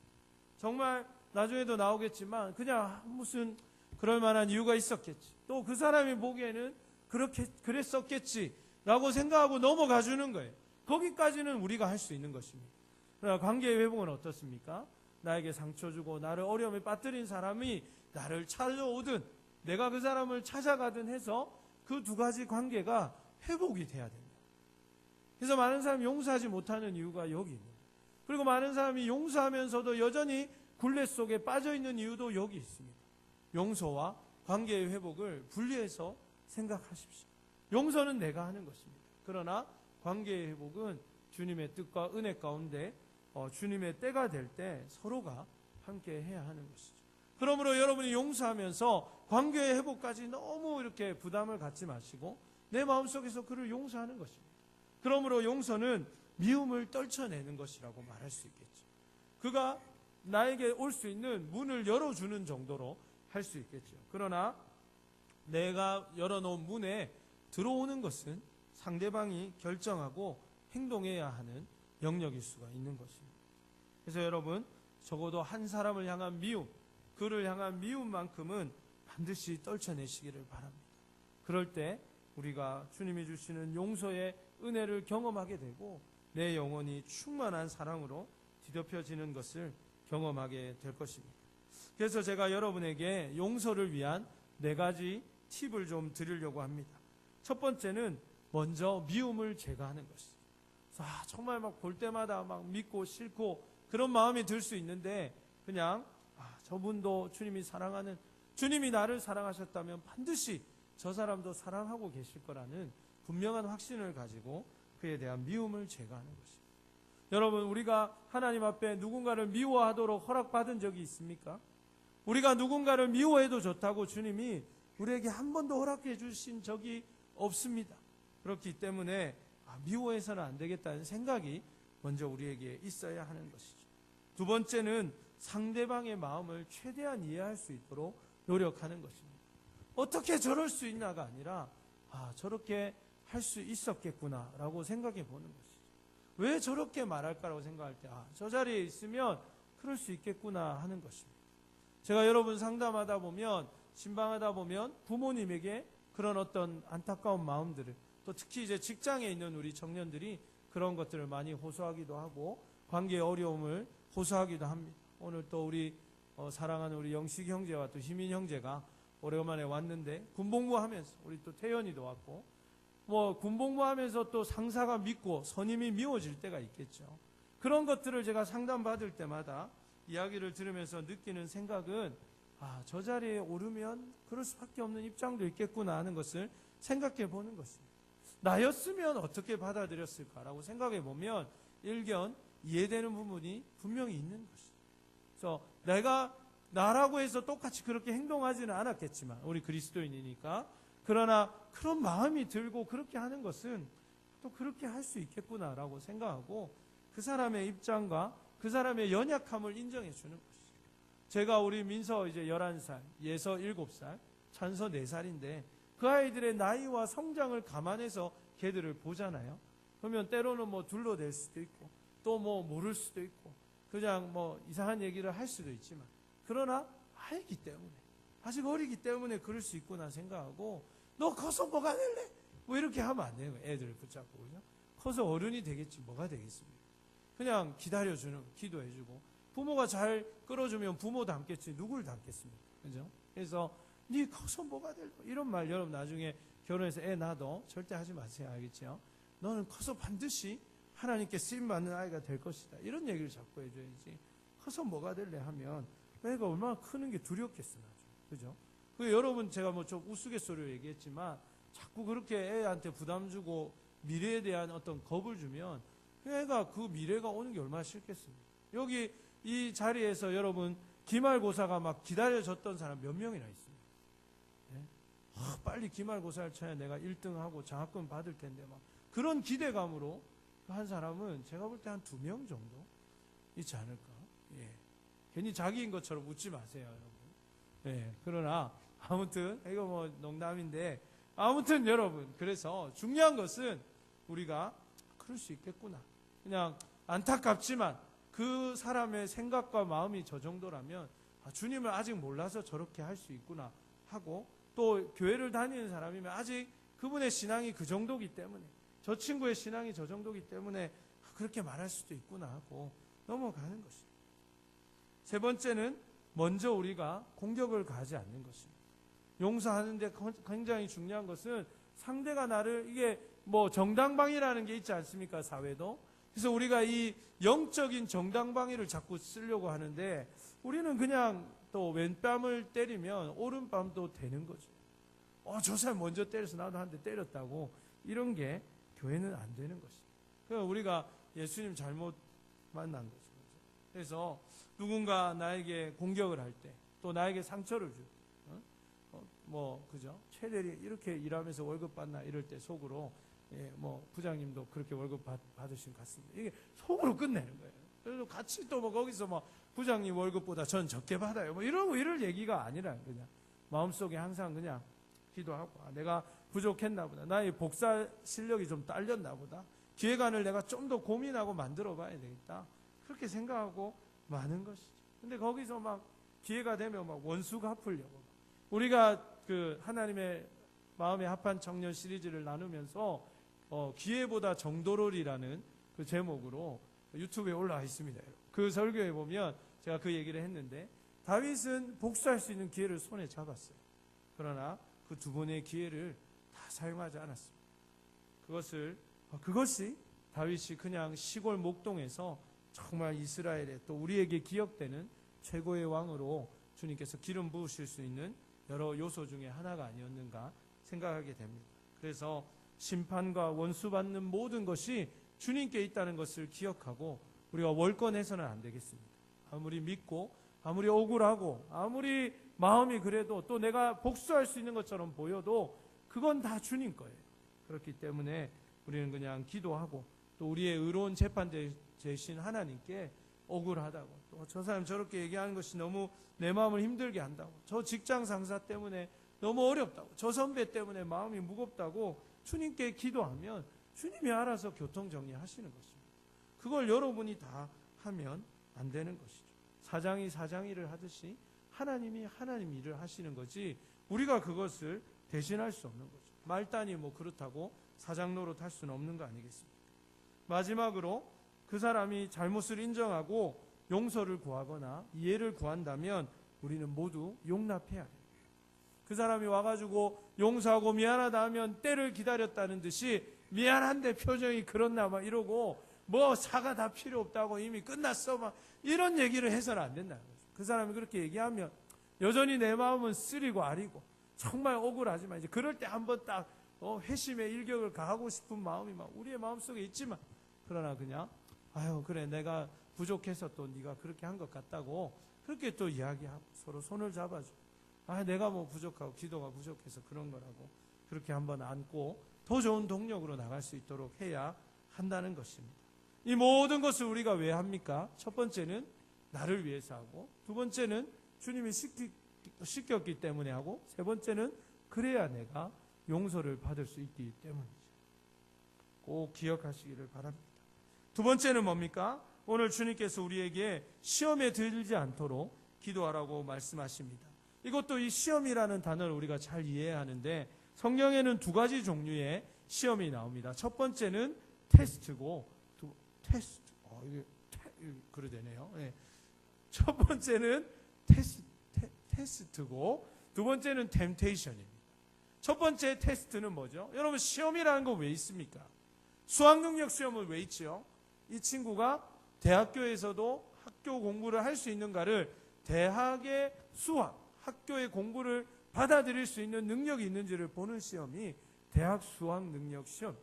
정말 나중에도 나오겠지만 그냥 무슨 그럴 만한 이유가 있었겠지, 또 그 사람이 보기에는 그랬었겠지라고 생각하고 넘어가 주는 거예요. 거기까지는 우리가 할 수 있는 것입니다. 그러나 관계의 회복은 어떻습니까? 나에게 상처 주고 나를 어려움에 빠뜨린 사람이 나를 찾아오든 내가 그 사람을 찾아가든 해서 그 두 가지 관계가 회복이 돼야 된다. 그래서 많은 사람이 용서하지 못하는 이유가 여기 있는 거예요. 그리고 많은 사람이 용서하면서도 여전히 굴레 속에 빠져있는 이유도 여기 있습니다. 용서와 관계의 회복을 분리해서 생각하십시오. 용서는 내가 하는 것입니다. 그러나 관계의 회복은 주님의 뜻과 은혜 가운데 주님의 때가 될 때 서로가 함께 해야 하는 것이죠. 그러므로 여러분이 용서하면서 관계의 회복까지 너무 이렇게 부담을 갖지 마시고 내 마음속에서 그를 용서하는 것입니다. 그러므로 용서는 미움을 떨쳐내는 것이라고 말할 수 있겠죠. 그가 나에게 올 수 있는 문을 열어주는 정도로 할 수 있겠죠. 그러나 내가 열어놓은 문에 들어오는 것은 상대방이 결정하고 행동해야 하는 영역일 수가 있는 것입니다. 그래서 여러분, 적어도 한 사람을 향한 미움, 그를 향한 미움만큼은 반드시 떨쳐내시기를 바랍니다. 그럴 때 우리가 주님이 주시는 용서의 은혜를 경험하게 되고 내 영혼이 충만한 사랑으로 뒤덮여지는 것을 경험하게 될 것입니다. 그래서 제가 여러분에게 용서를 위한 4가지 팁을 좀 드리려고 합니다. 첫 번째는 먼저 미움을 제거하는 것이죠. 정말 막 볼 때마다 막 믿고 싫고 그런 마음이 들 수 있는데 그냥 저분도 주님이 사랑하는, 주님이 나를 사랑하셨다면 반드시 저 사람도 사랑하고 계실 거라는 분명한 확신을 가지고 그에 대한 미움을 제거하는 것입니다. 여러분, 우리가 하나님 앞에 누군가를 미워하도록 허락받은 적이 있습니까? 우리가 누군가를 미워해도 좋다고 주님이 우리에게 한 번도 허락해 주신 적이 없습니다. 그렇기 때문에 미워해서는 안 되겠다는 생각이 먼저 우리에게 있어야 하는 것이죠. 두 번째는 상대방의 마음을 최대한 이해할 수 있도록 노력하는 것입니다. 어떻게 저럴 수 있나가 아니라 저렇게 할 수 있었겠구나 라고 생각해 보는 것이죠. 왜 저렇게 말할까라고 생각할 때 저 자리에 있으면 그럴 수 있겠구나 하는 것입니다. 제가 여러분 상담하다 보면, 신방하다 보면 부모님에게 그런 어떤 안타까운 마음들을, 또 특히 이제 직장에 있는 우리 청년들이 그런 것들을 많이 호소하기도 하고 관계의 어려움을 호소하기도 합니다. 오늘 또 우리 사랑하는 우리 영식 형제와 또 희민 형제가 오래간만에 왔는데 군복무하면서, 우리 또 태연이도 왔고 군복무하면서 또 상사가 믿고 선임이 미워질 때가 있겠죠. 그런 것들을 제가 상담받을 때마다 이야기를 들으면서 느끼는 생각은 저 자리에 오르면 그럴 수밖에 없는 입장도 있겠구나 하는 것을 생각해 보는 것입니다. 나였으면 어떻게 받아들였을까라고 생각해 보면 일견 이해되는 부분이 분명히 있는 것입니다. 그래서 내가 나라고 해서 똑같이 그렇게 행동하지는 않았겠지만, 우리 그리스도인이니까 그러나 그런 마음이 들고 그렇게 하는 것은 또 그렇게 할 수 있겠구나라고 생각하고 그 사람의 입장과 그 사람의 연약함을 인정해 주는 것이죠. 제가 우리 민서 이제 11살, 예서 7살, 찬서 4살인데 그 아이들의 나이와 성장을 감안해서 걔들을 보잖아요. 그러면 때로는 뭐 둘러댈 수도 있고 또 뭐 모를 수도 있고 그냥 뭐 이상한 얘기를 할 수도 있지만 그러나 아이기 때문에 아직 어리기 때문에 그럴 수 있구나 생각하고 너 커서 뭐가 될래? 뭐 이렇게 하면 안 돼요. 애들을 붙잡고 그죠? 커서 어른이 되겠지 뭐가 되겠습니까? 그냥 기다려주는 기도해주고 부모가 잘 끌어주면 부모 닮겠지 누굴 닮겠습니까? 그죠? 그래서 네 커서 뭐가 될래? 이런 말 여러분 나중에 결혼해서 애 낳아도 절대 하지 마세요. 알겠죠? 너는 커서 반드시 하나님께 쓰임받는 아이가 될 것이다. 이런 얘기를 자꾸 해줘야지. 커서 뭐가 될래 하면 애가 얼마나 크는 게 두렵겠어. 그죠? 그 여러분 제가 뭐 좀 우스갯소리로 얘기했지만 자꾸 그렇게 애한테 부담 주고 미래에 대한 어떤 겁을 주면 애가 그 미래가 오는 게 얼마나 싫겠습니까? 여기 이 자리에서 여러분 기말고사가 막 기다려졌던 사람 몇 명이나 있습니까? 네? 빨리 기말고사를 쳐야 내가 1등하고 장학금 받을 텐데 막 그런 기대감으로 한 사람은 제가 볼 때 한 2명 정도 있지 않을까? 예. 괜히 자기인 것처럼 웃지 마세요, 여러분. 예. 그러나 아무튼 이거 뭐 농담인데 아무튼 여러분 그래서 중요한 것은 우리가 그럴 수 있겠구나. 그냥 안타깝지만 그 사람의 생각과 마음이 저 정도라면 주님을 아직 몰라서 저렇게 할 수 있구나 하고 또 교회를 다니는 사람이면 아직 그분의 신앙이 그 정도기 때문에 저 친구의 신앙이 저 정도기 때문에 그렇게 말할 수도 있구나 하고 넘어가는 것입니다. 세 번째는 먼저 우리가 공격을 가하지 않는 것입니다. 용서하는데 굉장히 중요한 것은 상대가 나를 이게 뭐 정당방위라는 게 있지 않습니까? 사회도. 그래서 우리가 이 영적인 정당방위를 자꾸 쓰려고 하는데 우리는 그냥 또 왼뺨을 때리면 오른뺨도 되는 거죠. 저 사람 먼저 때려서 나도 한 대 때렸다고 이런 게 교회는 안 되는 것입니다. 그러니까 우리가 예수님 잘못 만난 거죠. 그래서 누군가 나에게 공격을 할 때 또 나에게 상처를 줄 때 뭐 그죠? 최대리 이렇게 일하면서 월급 받나 이럴 때 속으로 뭐 부장님도 그렇게 월급 받으신 것 같습니다. 이게 속으로 끝내는 거예요. 그래서 같이 또 뭐 거기서 뭐 부장님 월급보다 전 적게 받아요. 뭐 이럴 얘기가 아니라 그냥 마음속에 항상 그냥 기도하고 내가 부족했나 보다. 나의 복사 실력이 좀 딸렸나 보다. 기획안을 내가 좀 더 고민하고 만들어 봐야 되겠다. 그렇게 생각하고 많은 것이죠. 근데 거기서 막 기회가 되면 막 원수 갚으려고. 우리가 그 하나님의 마음에 합한 청년 시리즈를 나누면서 기회보다 정도롤이라는 그 제목으로 유튜브에 올라와 있습니다. 그 설교에 보면 제가 그 얘기를 했는데 다윗은 복수할 수 있는 기회를 손에 잡았어요. 그러나 그 2번의 기회를 다 사용하지 않았습니다. 그것이 다윗이 그냥 시골 목동에서 정말 이스라엘에 또 우리에게 기억되는 최고의 왕으로 주님께서 기름 부으실 수 있는 여러 요소 중에 하나가 아니었는가 생각하게 됩니다. 그래서 심판과 원수받는 모든 것이 주님께 있다는 것을 기억하고 우리가 월권해서는 안 되겠습니다. 아무리 믿고 아무리 억울하고 아무리 마음이 그래도 또 내가 복수할 수 있는 것처럼 보여도 그건 다 주님 거예요. 그렇기 때문에 우리는 그냥 기도하고 또 우리의 의로운 재판되신 하나님께 억울하다고 또 저 사람 저렇게 얘기하는 것이 너무 내 마음을 힘들게 한다고 저 직장 상사 때문에 너무 어렵다고 저 선배 때문에 마음이 무겁다고 주님께 기도하면 주님이 알아서 교통정리하시는 것입니다. 그걸 여러분이 다 하면 안 되는 것이죠. 사장이 사장 일을 하듯이 하나님이 하나님 일을 하시는 거지 우리가 그것을 대신할 수 없는 거죠. 말단이 뭐 그렇다고 사장 노릇 할 수는 없는 거 아니겠습니까? 마지막으로 그 사람이 잘못을 인정하고 용서를 구하거나 이해를 구한다면 우리는 모두 용납해야 해요. 그 사람이 와가지고 용서하고 미안하다 하면 때를 기다렸다는 듯이 미안한데 표정이 그렇나 막 이러고 뭐 사과 다 필요 없다고 이미 끝났어 막 이런 얘기를 해서는 안 된다는 거죠. 그 사람이 그렇게 얘기하면 여전히 내 마음은 쓰리고 아리고 정말 억울하지만 이제 그럴 때 한번 딱 회심의 일격을 가하고 싶은 마음이 막 우리의 마음속에 있지만 그러나 그냥 아유 그래 내가 부족해서 또 네가 그렇게 한 것 같다고 그렇게 또 이야기하고 서로 손을 잡아줘. 내가 뭐 부족하고 기도가 부족해서 그런 거라고 그렇게 한번 안고 더 좋은 동력으로 나갈 수 있도록 해야 한다는 것입니다. 이 모든 것을 우리가 왜 합니까? 첫 번째는 나를 위해서 하고, 두 번째는 주님이 시켰기 때문에 하고, 세 번째는 그래야 내가 용서를 받을 수 있기 때문이죠. 꼭 기억하시기를 바랍니다. 두 번째는 뭡니까? 오늘 주님께서 우리에게 시험에 들지 않도록 기도하라고 말씀하십니다. 이것도 이 시험이라는 단어를 우리가 잘 이해해야 하는데, 성경에는 두 가지 종류의 시험이 나옵니다. 첫 번째는 테스트고, 그래 되네요. 네. 첫 번째는 테스트고, 두 번째는 템테이션입니다. 첫 번째 테스트는 뭐죠? 여러분, 시험이라는 거 왜 있습니까? 수학능력 시험은 왜 있죠? 이 친구가 대학교에서도 학교 공부를 할 수 있는가를, 대학의 수학, 학교의 공부를 받아들일 수 있는 능력이 있는지를 보는 시험이 대학 수학능력 시험.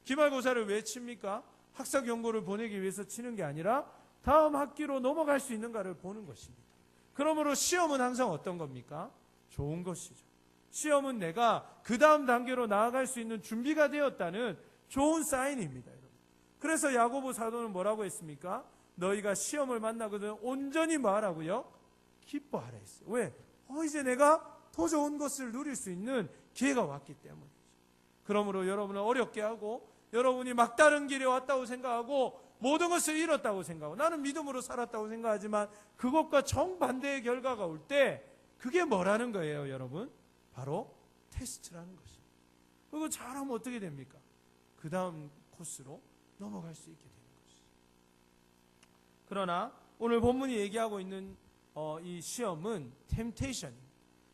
기말고사를 왜 칩니까? 학사 경고를 보내기 위해서 치는 게 아니라 다음 학기로 넘어갈 수 있는가를 보는 것입니다. 그러므로 시험은 항상 어떤 겁니까? 좋은 것이죠. 시험은 내가 그 다음 단계로 나아갈 수 있는 준비가 되었다는 좋은 사인입니다. 여러분. 그래서 야고보 사도는 뭐라고 했습니까? 너희가 시험을 만나거든 온전히 뭐하라고요? 기뻐하라 했어요. 왜? 이제 내가 더 좋은 것을 누릴 수 있는 기회가 왔기 때문이죠. 그러므로 여러분은 어렵게 하고, 여러분이 막다른 길에 왔다고 생각하고, 모든 것을 잃었다고 생각하고, 나는 믿음으로 살았다고 생각하지만 그것과 정반대의 결과가 올 때, 그게 뭐라는 거예요, 여러분? 바로 테스트라는 것입니다. 그거 잘하면 어떻게 됩니까? 그 다음 코스로 넘어갈 수 있게 되는 것이죠. 그러나 오늘 본문이 얘기하고 있는 이 시험은 템테이션입니다.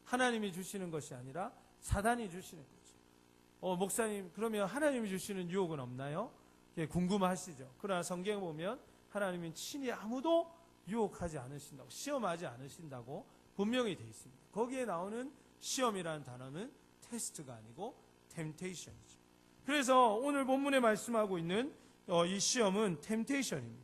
하나님이 주시는 것이 아니라 사단이 주시는 거죠. 목사님, 그러면 하나님이 주시는 유혹은 없나요? 예, 궁금하시죠? 그러나 성경에 보면 하나님은 친히 아무도 유혹하지 않으신다고, 시험하지 않으신다고 분명히 되어 있습니다. 거기에 나오는 시험이라는 단어는 테스트가 아니고 템테이션이죠. 그래서 오늘 본문에 말씀하고 있는 이 시험은 템테이션입니다.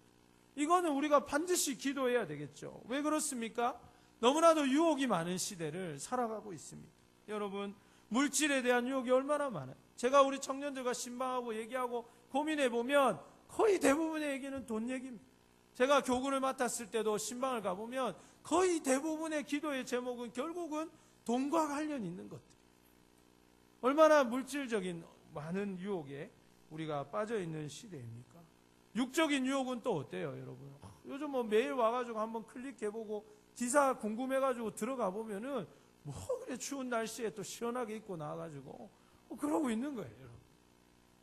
이거는 우리가 반드시 기도해야 되겠죠. 왜 그렇습니까? 너무나도 유혹이 많은 시대를 살아가고 있습니다. 여러분, 물질에 대한 유혹이 얼마나 많아요. 제가 우리 청년들과 신방하고 얘기하고 고민해 보면 거의 대부분의 얘기는 돈 얘기입니다. 제가 교군을 맡았을 때도 신방을 가보면 거의 대부분의 기도의 제목은 결국은 돈과 관련 있는 것들. 얼마나 물질적인 많은 유혹에 우리가 빠져 있는 시대입니까? 육적인 유혹은 또 어때요, 여러분? 요즘 뭐 매일 와가지고 한번 클릭해보고 기사 궁금해가지고 들어가 보면은 뭐 그래 추운 날씨에 또 시원하게 입고 나와가지고 그러고 있는 거예요, 여러분.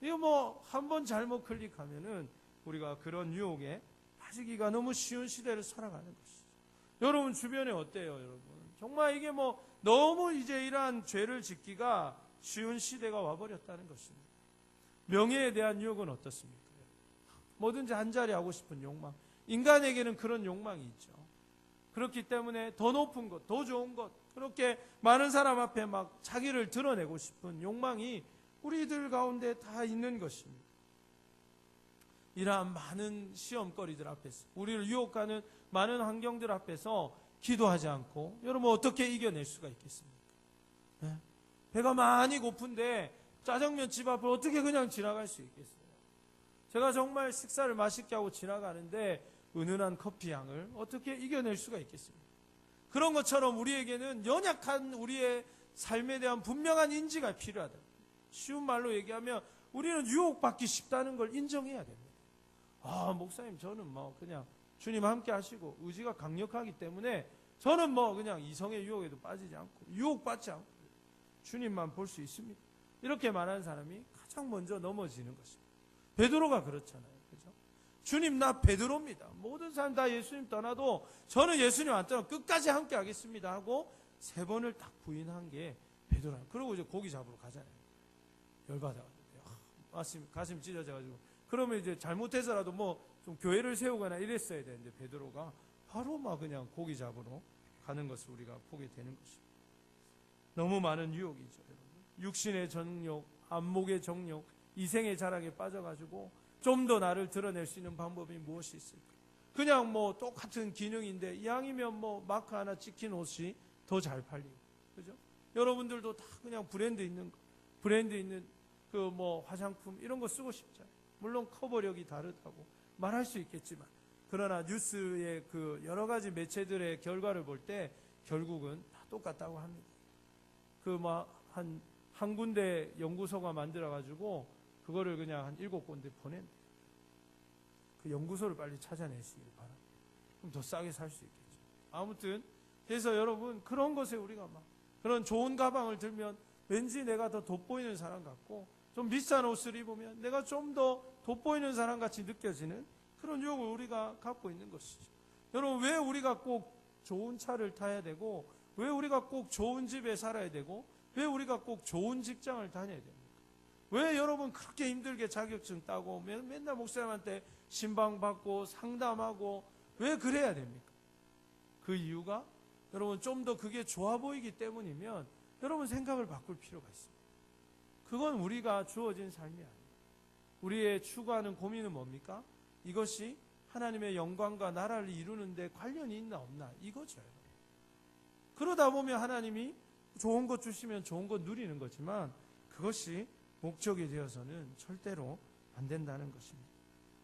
이거 뭐 한번 잘못 클릭하면은 우리가 그런 유혹에 빠지기가 너무 쉬운 시대를 살아가는 것이죠. 여러분 주변에 어때요, 여러분? 정말 이게 뭐 너무 이제 이러한 죄를 짓기가 쉬운 시대가 와버렸다는 것입니다. 명예에 대한 유혹은 어떻습니까? 뭐든지 한 자리 하고 싶은 욕망. 인간에게는 그런 욕망이 있죠. 그렇기 때문에 더 높은 것, 더 좋은 것, 그렇게 많은 사람 앞에 막 자기를 드러내고 싶은 욕망이 우리들 가운데 다 있는 것입니다. 이러한 많은 시험거리들 앞에서, 우리를 유혹하는 많은 환경들 앞에서 기도하지 않고 여러분 어떻게 이겨낼 수가 있겠습니까? 네? 배가 많이 고픈데 짜장면 집 앞을 어떻게 그냥 지나갈 수 있겠어요? 제가 정말 식사를 맛있게 하고 지나가는데 은은한 커피 향을 어떻게 이겨낼 수가 있겠습니까? 그런 것처럼 우리에게는 연약한 우리의 삶에 대한 분명한 인지가 필요하다. 쉬운 말로 얘기하면 우리는 유혹받기 쉽다는 걸 인정해야 됩니다. 목사님 저는 뭐 그냥 주님 함께 하시고 의지가 강력하기 때문에 저는 뭐 그냥 이성의 유혹에도 빠지지 않고 유혹받지 않고 주님만 볼 수 있습니다. 이렇게 말하는 사람이 가장 먼저 넘어지는 것입니다. 베드로가 그렇잖아요. 그죠? 주님 나 베드로입니다. 모든 사람 다 예수님 떠나도 저는 예수님 안 떠나 끝까지 함께 하겠습니다 하고 3번을 딱 부인한 게 베드로예요. 그러고 이제 고기 잡으러 가잖아요. 열받아가지고 가슴이 찢어져가지고 그러면 이제 잘못해서라도 뭐 좀 교회를 세우거나 이랬어야 되는데 베드로가 바로 막 그냥 고기 잡으러 가는 것을 우리가 보게 되는 것입니다. 너무 많은 유혹이죠. 여러분. 육신의 정욕, 안목의 정욕, 이생의 자랑에 빠져가지고 좀 더 나를 드러낼 수 있는 방법이 무엇이 있을까? 그냥 뭐 똑같은 기능인데 이왕이면 뭐 마크 하나 찍힌 옷이 더 잘 팔리고, 그죠? 여러분들도 다 그냥 브랜드 있는 거, 브랜드 있는 그 뭐 화장품 이런 거 쓰고 싶잖아요. 물론 커버력이 다르다고 말할 수 있겠지만, 그러나 뉴스의 그 여러 가지 매체들의 결과를 볼 때 결국은 다 똑같다고 합니다. 그 뭐 한 군데 연구소가 만들어 가지고 그거를 그냥 한 7군데 보낸대요. 그 연구소를 빨리 찾아내시길 바랍니다. 그럼 더 싸게 살 수 있겠죠. 아무튼 그래서 여러분, 그런 것에 우리가 막 그런 좋은 가방을 들면 왠지 내가 더 돋보이는 사람 같고, 좀 비싼 옷을 입으면 내가 좀 더 돋보이는 사람 같이 느껴지는 그런 유혹을 우리가 갖고 있는 것이죠. 여러분, 왜 우리가 꼭 좋은 차를 타야 되고, 왜 우리가 꼭 좋은 집에 살아야 되고, 왜 우리가 꼭 좋은 직장을 다녀야 됩니까? 왜 여러분 그렇게 힘들게 자격증 따고 맨날 목사님한테 신방받고 상담하고 왜 그래야 됩니까? 그 이유가 여러분 좀 더 그게 좋아 보이기 때문이면 여러분 생각을 바꿀 필요가 있습니다. 그건 우리가 주어진 삶이 아니에요. 우리의 추구하는 고민은 뭡니까? 이것이 하나님의 영광과 나라를 이루는데 관련이 있나 없나, 이거죠. 그러다 보면 하나님이 좋은 것 주시면 좋은 것 누리는 거지만 그것이 목적이 되어서는 절대로 안 된다는 것입니다.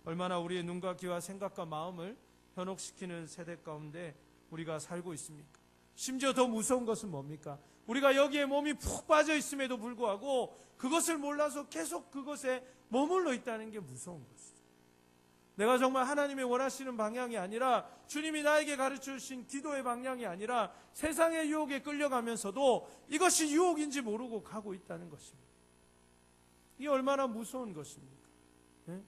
얼마나 우리의 눈과 귀와 생각과 마음을 현혹시키는 세대 가운데 우리가 살고 있습니까? 심지어 더 무서운 것은 뭡니까? 우리가 여기에 몸이 푹 빠져 있음에도 불구하고 그것을 몰라서 계속 그것에 머물러 있다는 게 무서운 것이죠. 내가 정말 하나님이 원하시는 방향이 아니라, 주님이 나에게 가르쳐 주신 기도의 방향이 아니라 세상의 유혹에 끌려가면서도 이것이 유혹인지 모르고 가고 있다는 것입니다. 이게 얼마나 무서운 것입니까? 네?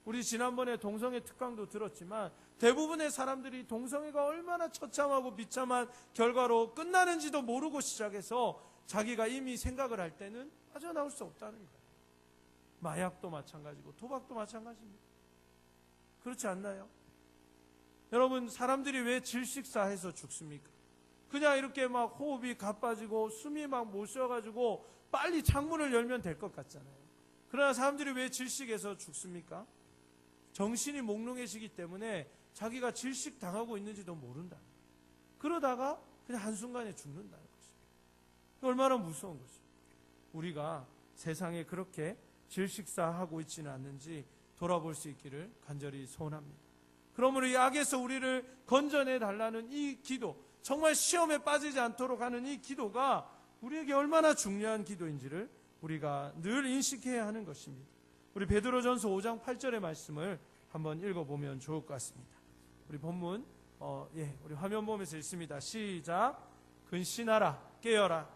우리 지난번에 동성애 특강도 들었지만 대부분의 사람들이 동성애가 얼마나 처참하고 비참한 결과로 끝나는지도 모르고 시작해서 자기가 이미 생각을 할 때는 빠져나올 수 없다는 거예요. 마약도 마찬가지고 도박도 마찬가지입니다. 그렇지 않나요? 여러분, 사람들이 왜 질식사해서 죽습니까? 그냥 이렇게 막 호흡이 가빠지고 숨이 막 못 쉬어가지고 빨리 창문을 열면 될 것 같잖아요. 그러나 사람들이 왜 질식해서 죽습니까? 정신이 몽롱해지기 때문에 자기가 질식 당하고 있는지도 모른다. 그러다가 그냥 한순간에 죽는다는 것입니다. 얼마나 무서운 것입니까? 우리가 세상에 그렇게 질식사하고 있지는 않는지 돌아볼 수 있기를 간절히 소원합니다. 그러므로 이 악에서 우리를 건져내 달라는 이 기도, 정말 시험에 빠지지 않도록 하는 이 기도가 우리에게 얼마나 중요한 기도인지를 우리가 늘 인식해야 하는 것입니다. 우리 베드로전서 5장 8절의 말씀을 한번 읽어보면 좋을 것 같습니다. 우리 본문 우리 화면 보면서 읽습니다. 시작. 근신하라, 깨어라.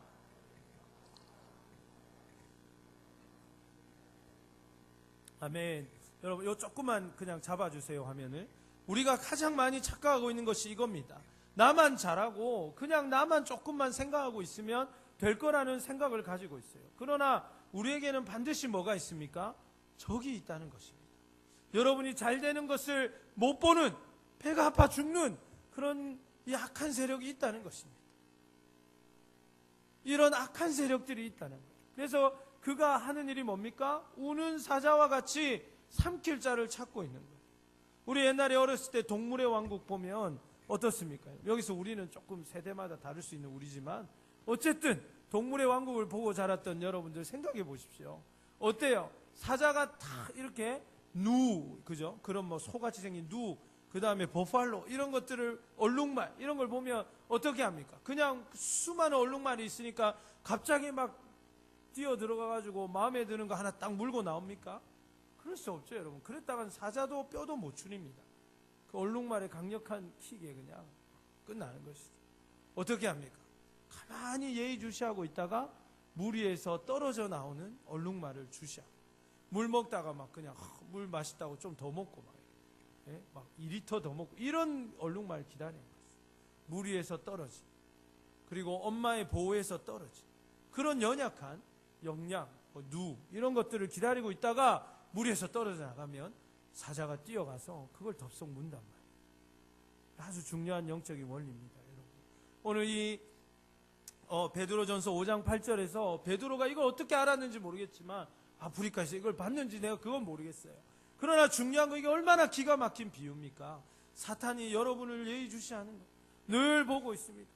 아멘. 여러분, 요 조금만 그냥 잡아주세요, 화면을. 우리가 가장 많이 착각하고 있는 것이 이겁니다. 나만 잘하고 그냥 나만 조금만 생각하고 있으면 될 거라는 생각을 가지고 있어요. 그러나 우리에게는 반드시 뭐가 있습니까? 적이 있다는 것입니다. 여러분이 잘 되는 것을 못 보는, 배가 아파 죽는 그런 이 악한 세력이 있다는 것입니다. 이런 악한 세력들이 있다는 거예요. 그래서 그가 하는 일이 뭡니까? 우는 사자와 같이 삼킬 자를 찾고 있는 거예요. 우리 옛날에 어렸을 때 동물의 왕국 보면 어떻습니까? 여기서 우리는 조금 세대마다 다를 수 있는 우리지만 어쨌든 동물의 왕국을 보고 자랐던 여러분들 생각해 보십시오. 어때요? 사자가 다 이렇게 그죠? 그런 뭐 소같이 생긴 그 다음에 버팔로 이런 것들을, 얼룩말 이런 걸 보면 어떻게 합니까? 그냥 수많은 얼룩말이 있으니까 갑자기 막 뛰어 들어가가지고 마음에 드는 거 하나 딱 물고 나옵니까? 그럴 수 없죠, 여러분. 그랬다간 사자도 뼈도 못 추립니다. 그 얼룩말의 강력한 킥에 그냥 끝나는 것이죠. 어떻게 합니까? 가만히 예의주시하고 있다가 물 위에서 떨어져 나오는 얼룩말을 주시하고, 물 먹다가 막 그냥 물 맛있다고 좀 더 먹고 막 2리터 더 먹고, 이런 얼룩말 기다리는 거죠. 물 위에서 떨어지, 그리고 엄마의 보호에서 떨어지, 그런 연약한 영양, 이런 것들을 기다리고 있다가 물 위에서 떨어져 나가면 사자가 뛰어가서 그걸 덥석 문단 말이에요. 아주 중요한 영적인 원리입니다, 여러분. 오늘 이 베드로전서 5장 8절에서 베드로가 이걸 어떻게 알았는지 모르겠지만 아프리카에서 이걸 봤는지 내가 그건 모르겠어요. 그러나 중요한 건 이게 얼마나 기가 막힌 비유입니까? 사탄이 여러분을 예의주시하는 거 늘 보고 있습니다.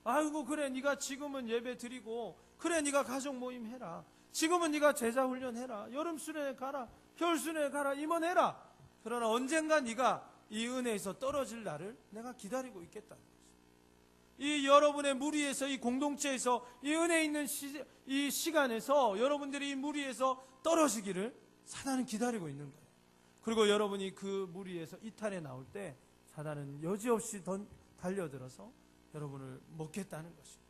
아이고, 그래 네가 지금은 예배 드리고, 그래 네가 가족 모임 해라, 지금은 네가 제자 훈련해라. 여름 수련회 가라. 겨울 수련회 가라. 임원해라. 그러나 언젠가 네가 이 은혜에서 떨어질 날을 내가 기다리고 있겠다는 거죠. 이 여러분의 무리에서, 이 공동체에서, 이 은혜 있는 이 시간에서 여러분들이 이 무리에서 떨어지기를 사단은 기다리고 있는 거예요. 그리고 여러분이 그 무리에서 이탈해 나올 때 사단은 여지없이 달려들어서 여러분을 먹겠다는 것입니다.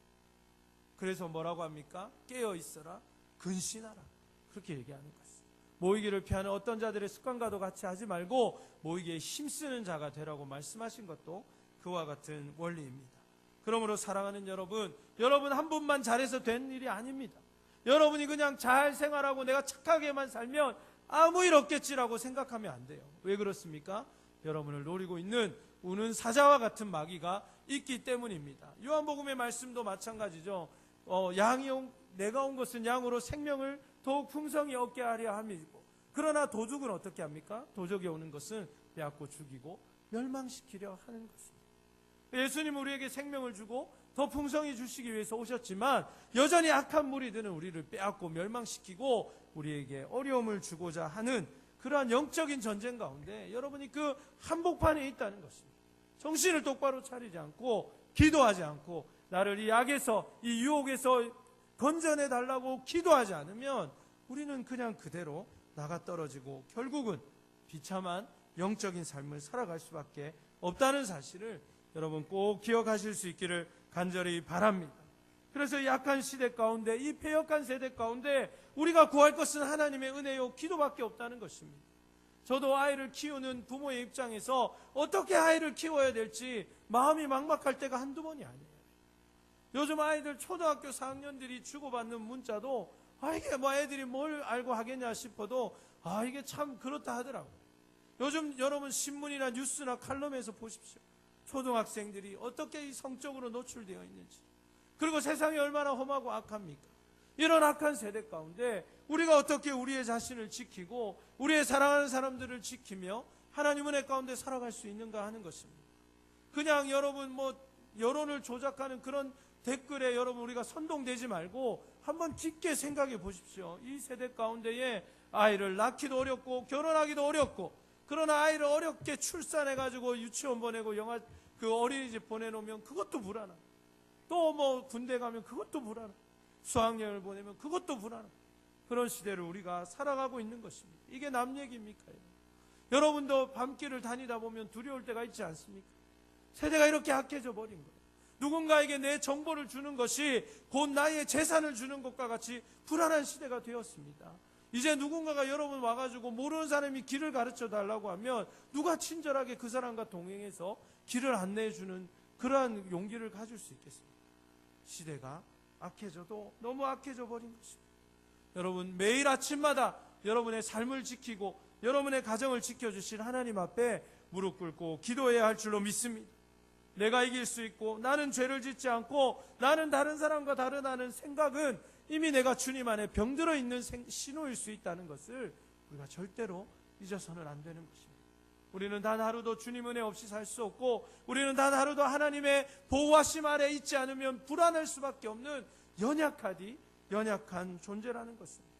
그래서 뭐라고 합니까? 깨어 있어라, 근신하라. 그렇게 얘기하는 것입니다. 모이기를 피하는 어떤 자들의 습관과도 같이 하지 말고 모이기에 힘쓰는 자가 되라고 말씀하신 것도 그와 같은 원리입니다. 그러므로 사랑하는 여러분 한 분만 잘해서 된 일이 아닙니다. 여러분이 그냥 잘 생활하고 내가 착하게만 살면 아무 일 없겠지라고 생각하면 안 돼요. 왜 그렇습니까? 여러분을 노리고 있는 우는 사자와 같은 마귀가 있기 때문입니다. 요한복음의 말씀도 마찬가지죠. 내가 온 것은 양으로 생명을 더욱 풍성히 얻게 하려 함이고, 그러나 도둑은 어떻게 합니까? 도적이 오는 것은 빼앗고 죽이고 멸망시키려 하는 것입니다. 예수님은 우리에게 생명을 주고 더 풍성히 주시기 위해서 오셨지만 여전히 악한 무리들은 우리를 빼앗고 멸망시키고 우리에게 어려움을 주고자 하는 그러한 영적인 전쟁 가운데 여러분이 그 한복판에 있다는 것입니다. 정신을 똑바로 차리지 않고 기도하지 않고 나를 이 악에서, 이 유혹에서 건져내 달라고 기도하지 않으면 우리는 그냥 그대로 나가 떨어지고 결국은 비참한 영적인 삶을 살아갈 수밖에 없다는 사실을 여러분 꼭 기억하실 수 있기를 간절히 바랍니다. 그래서 이 약한 시대 가운데, 이 패역한 세대 가운데 우리가 구할 것은 하나님의 은혜요 기도밖에 없다는 것입니다. 저도 아이를 키우는 부모의 입장에서 어떻게 아이를 키워야 될지 마음이 막막할 때가 한두 번이 아니에요. 요즘 아이들 초등학교 4학년들이 주고받는 문자도 이게 뭐 애들이 뭘 알고 하겠냐 싶어도 이게 참 그렇다 하더라고요. 요즘 여러분 신문이나 뉴스나 칼럼에서 보십시오. 초등학생들이 어떻게 이 성적으로 노출되어 있는지, 그리고 세상이 얼마나 험하고 악합니까? 이런 악한 세대 가운데 우리가 어떻게 우리의 자신을 지키고 우리의 사랑하는 사람들을 지키며 하나님 은혜 가운데 살아갈 수 있는가 하는 것입니다. 그냥 여러분 여론을 조작하는 그런 댓글에 여러분 우리가 선동되지 말고 한번 깊게 생각해 보십시오. 이 세대 가운데에 아이를 낳기도 어렵고 결혼하기도 어렵고, 그러나 아이를 어렵게 출산해가지고 유치원 보내고 어린이집 보내놓으면 그것도 불안하고, 또 군대 가면 그것도 불안하고, 수학여행을 보내면 그것도 불안하고, 그런 시대를 우리가 살아가고 있는 것입니다. 이게 남 얘기입니까? 여러분도 밤길을 다니다 보면 두려울 때가 있지 않습니까? 세대가 이렇게 악해져 버린 거예요. 누군가에게 내 정보를 주는 것이 곧 나의 재산을 주는 것과 같이 불안한 시대가 되었습니다. 이제 누군가가 여러분 와가지고 모르는 사람이 길을 가르쳐 달라고 하면 누가 친절하게 그 사람과 동행해서 길을 안내해 주는 그러한 용기를 가질 수 있겠습니까? 시대가 악해져도 너무 악해져 버린 것입니다. 여러분 매일 아침마다 여러분의 삶을 지키고 여러분의 가정을 지켜주실 하나님 앞에 무릎 꿇고 기도해야 할 줄로 믿습니다. 내가 이길 수 있고 나는 죄를 짓지 않고 나는 다른 사람과 다르다는 생각은 이미 내가 주님 안에 병들어 있는 신호일 수 있다는 것을 우리가 절대로 잊어서는 안 되는 것입니다. 우리는 단 하루도 주님 은혜 없이 살 수 없고, 우리는 단 하루도 하나님의 보호하심 아래 있지 않으면 불안할 수밖에 없는 연약한 존재라는 것입니다.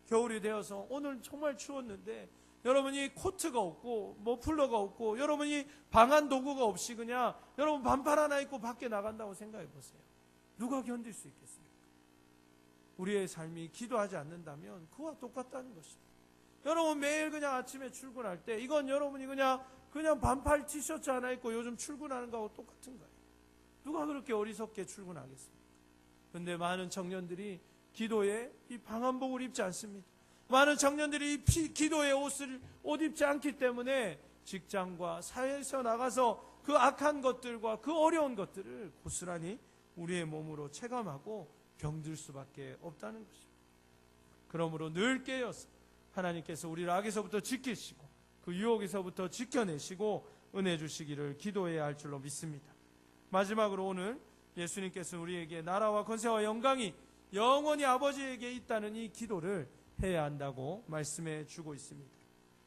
겨울이 되어서 오늘 정말 추웠는데 여러분이 코트가 없고 머플러가 없고 여러분이 방한 도구가 없이 그냥 여러분 반팔 하나 입고 밖에 나간다고 생각해 보세요. 누가 견딜 수 있겠습니까? 우리의 삶이 기도하지 않는다면 그와 똑같다는 것입니다. 여러분 매일 그냥 아침에 출근할 때 이건 여러분이 그냥 반팔 티셔츠 하나 입고 요즘 출근하는 거하고 똑같은 거예요. 누가 그렇게 어리석게 출근하겠습니까? 그런데 많은 청년들이 기도에 이 방한복을 입지 않습니다. 많은 청년들이 이 기도의 옷 입지 않기 때문에 직장과 사회에서 나가서 그 악한 것들과 그 어려운 것들을 고스란히 우리의 몸으로 체감하고 병들 수밖에 없다는 것입니다. 그러므로 늘 깨어서 하나님께서 우리를 악에서부터 지키시고 그 유혹에서부터 지켜내시고 은혜 주시기를 기도해야 할 줄로 믿습니다. 마지막으로 오늘 예수님께서 우리에게 나라와 권세와 영광이 영원히 아버지에게 있다는 이 기도를 해야 한다고 말씀해 주고 있습니다.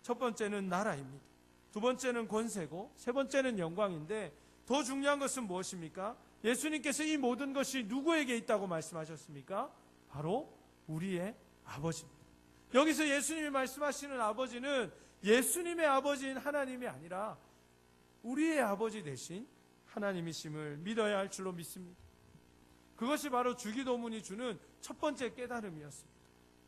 첫 번째는 나라입니다. 두 번째는 권세고 세 번째는 영광인데 더 중요한 것은 무엇입니까? 예수님께서 이 모든 것이 누구에게 있다고 말씀하셨습니까? 바로 우리의 아버지입니다. 여기서 예수님이 말씀하시는 아버지는 예수님의 아버지인 하나님이 아니라 우리의 아버지 대신 하나님이심을 믿어야 할 줄로 믿습니다. 그것이 바로 주기도문이 주는 첫 번째 깨달음이었습니다.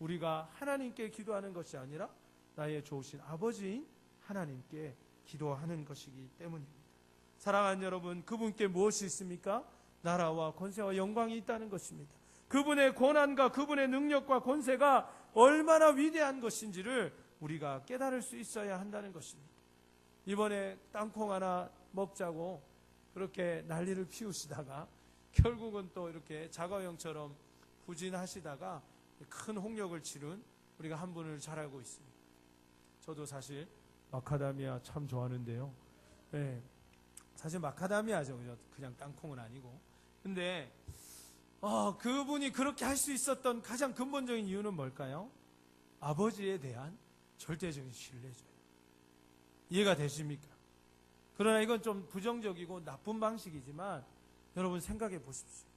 우리가 하나님께 기도하는 것이 아니라 나의 좋으신 아버지인 하나님께 기도하는 것이기 때문입니다. 사랑하는 여러분, 그분께 무엇이 있습니까? 나라와 권세와 영광이 있다는 것입니다. 그분의 권한과 그분의 능력과 권세가 얼마나 위대한 것인지를 우리가 깨달을 수 있어야 한다는 것입니다. 이번에 땅콩 하나 먹자고 그렇게 난리를 피우시다가 결국은 또 이렇게 자가용처럼 후진하시다가 큰 홍역을 치른 우리가 한 분을 잘 알고 있습니다. 저도 사실 마카다미아 참 좋아하는데요. 네, 사실 마카다미아죠. 그냥 땅콩은 아니고. 근데 그분이 그렇게 할 수 있었던 가장 근본적인 이유는 뭘까요? 아버지에 대한 절대적인 신뢰죠. 이해가 되십니까? 그러나 이건 좀 부정적이고 나쁜 방식이지만 여러분 생각해 보십시오.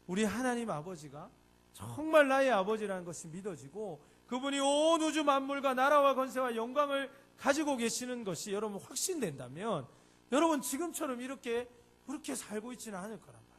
우리 하나님 아버지가 정말 나의 아버지라는 것이 믿어지고 그분이 온 우주 만물과 나라와 권세와 영광을 가지고 계시는 것이 여러분 확신된다면 여러분 지금처럼 이렇게 그렇게 살고 있지는 않을 거란 말이에요.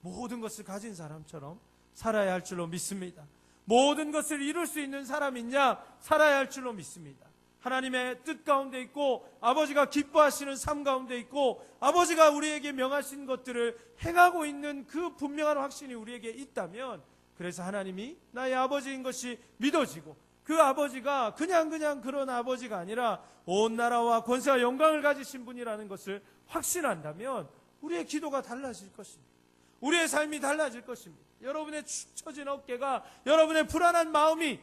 모든 것을 가진 사람처럼 살아야 할 줄로 믿습니다. 모든 것을 이룰 수 있는 사람이냐 살아야 할 줄로 믿습니다. 하나님의 뜻 가운데 있고 아버지가 기뻐하시는 삶 가운데 있고 아버지가 우리에게 명하신 것들을 행하고 있는 그 분명한 확신이 우리에게 있다면 그래서 하나님이 나의 아버지인 것이 믿어지고 그 아버지가 그냥 그런 아버지가 아니라 온 나라와 권세와 영광을 가지신 분이라는 것을 확신한다면 우리의 기도가 달라질 것입니다. 우리의 삶이 달라질 것입니다. 여러분의 축 처진 어깨가 여러분의 불안한 마음이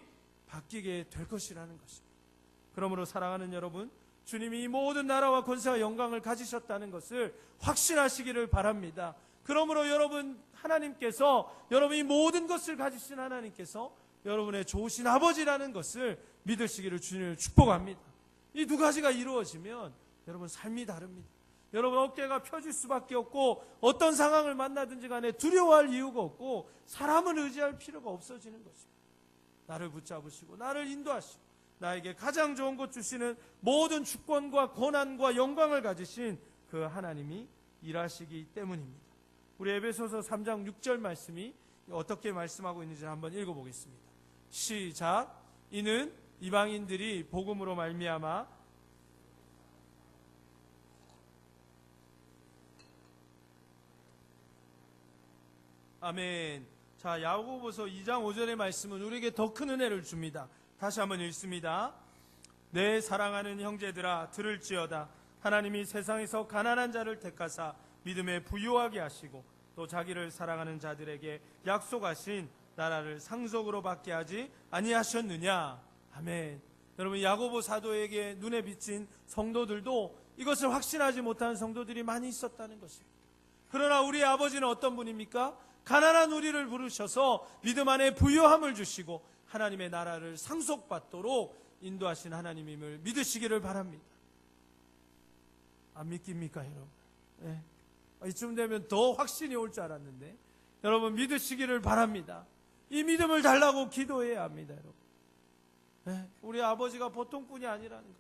바뀌게 될 것이라는 것입니다. 그러므로 사랑하는 여러분, 주님이 이 모든 나라와 권세와 영광을 가지셨다는 것을 확신하시기를 바랍니다. 그러므로 여러분 하나님께서 여러분이 모든 것을 가지신 하나님께서 여러분의 좋으신 아버지라는 것을 믿으시기를 주님을 축복합니다. 이 두 가지가 이루어지면 여러분 삶이 다릅니다. 여러분 어깨가 펴질 수밖에 없고 어떤 상황을 만나든지 간에 두려워할 이유가 없고 사람을 의지할 필요가 없어지는 것입니다. 나를 붙잡으시고 나를 인도하시고 나에게 가장 좋은 것 주시는 모든 주권과 권한과 영광을 가지신 그 하나님이 일하시기 때문입니다. 우리 에베소서 3장 6절 말씀이 어떻게 말씀하고 있는지 한번 읽어보겠습니다. 시작. 이는 이방인들이 복음으로 말미암아 아멘. 자, 야고보서 2장 5절의 말씀은 우리에게 더 큰 은혜를 줍니다. 다시 한번 읽습니다. 내 사랑하는 형제들아 들을지어다. 하나님이 세상에서 가난한 자를 택하사 믿음에 부유하게 하시고 또 자기를 사랑하는 자들에게 약속하신 나라를 상속으로 받게 하지 아니하셨느냐. 아멘. 여러분 야고보 사도에게 눈에 비친 성도들도 이것을 확신하지 못하는 성도들이 많이 있었다는 것입니다. 그러나 우리의 아버지는 어떤 분입니까? 가난한 우리를 부르셔서 믿음 안에 부유함을 주시고 하나님의 나라를 상속받도록 인도하신 하나님임을 믿으시기를 바랍니다. 안 믿깁니까 여러분? 네. 이쯤 되면 더 확신이 올 줄 알았는데 여러분 믿으시기를 바랍니다. 이 믿음을 달라고 기도해야 합니다. 여러분. 네. 우리 아버지가 보통 분이 아니라는 거예요.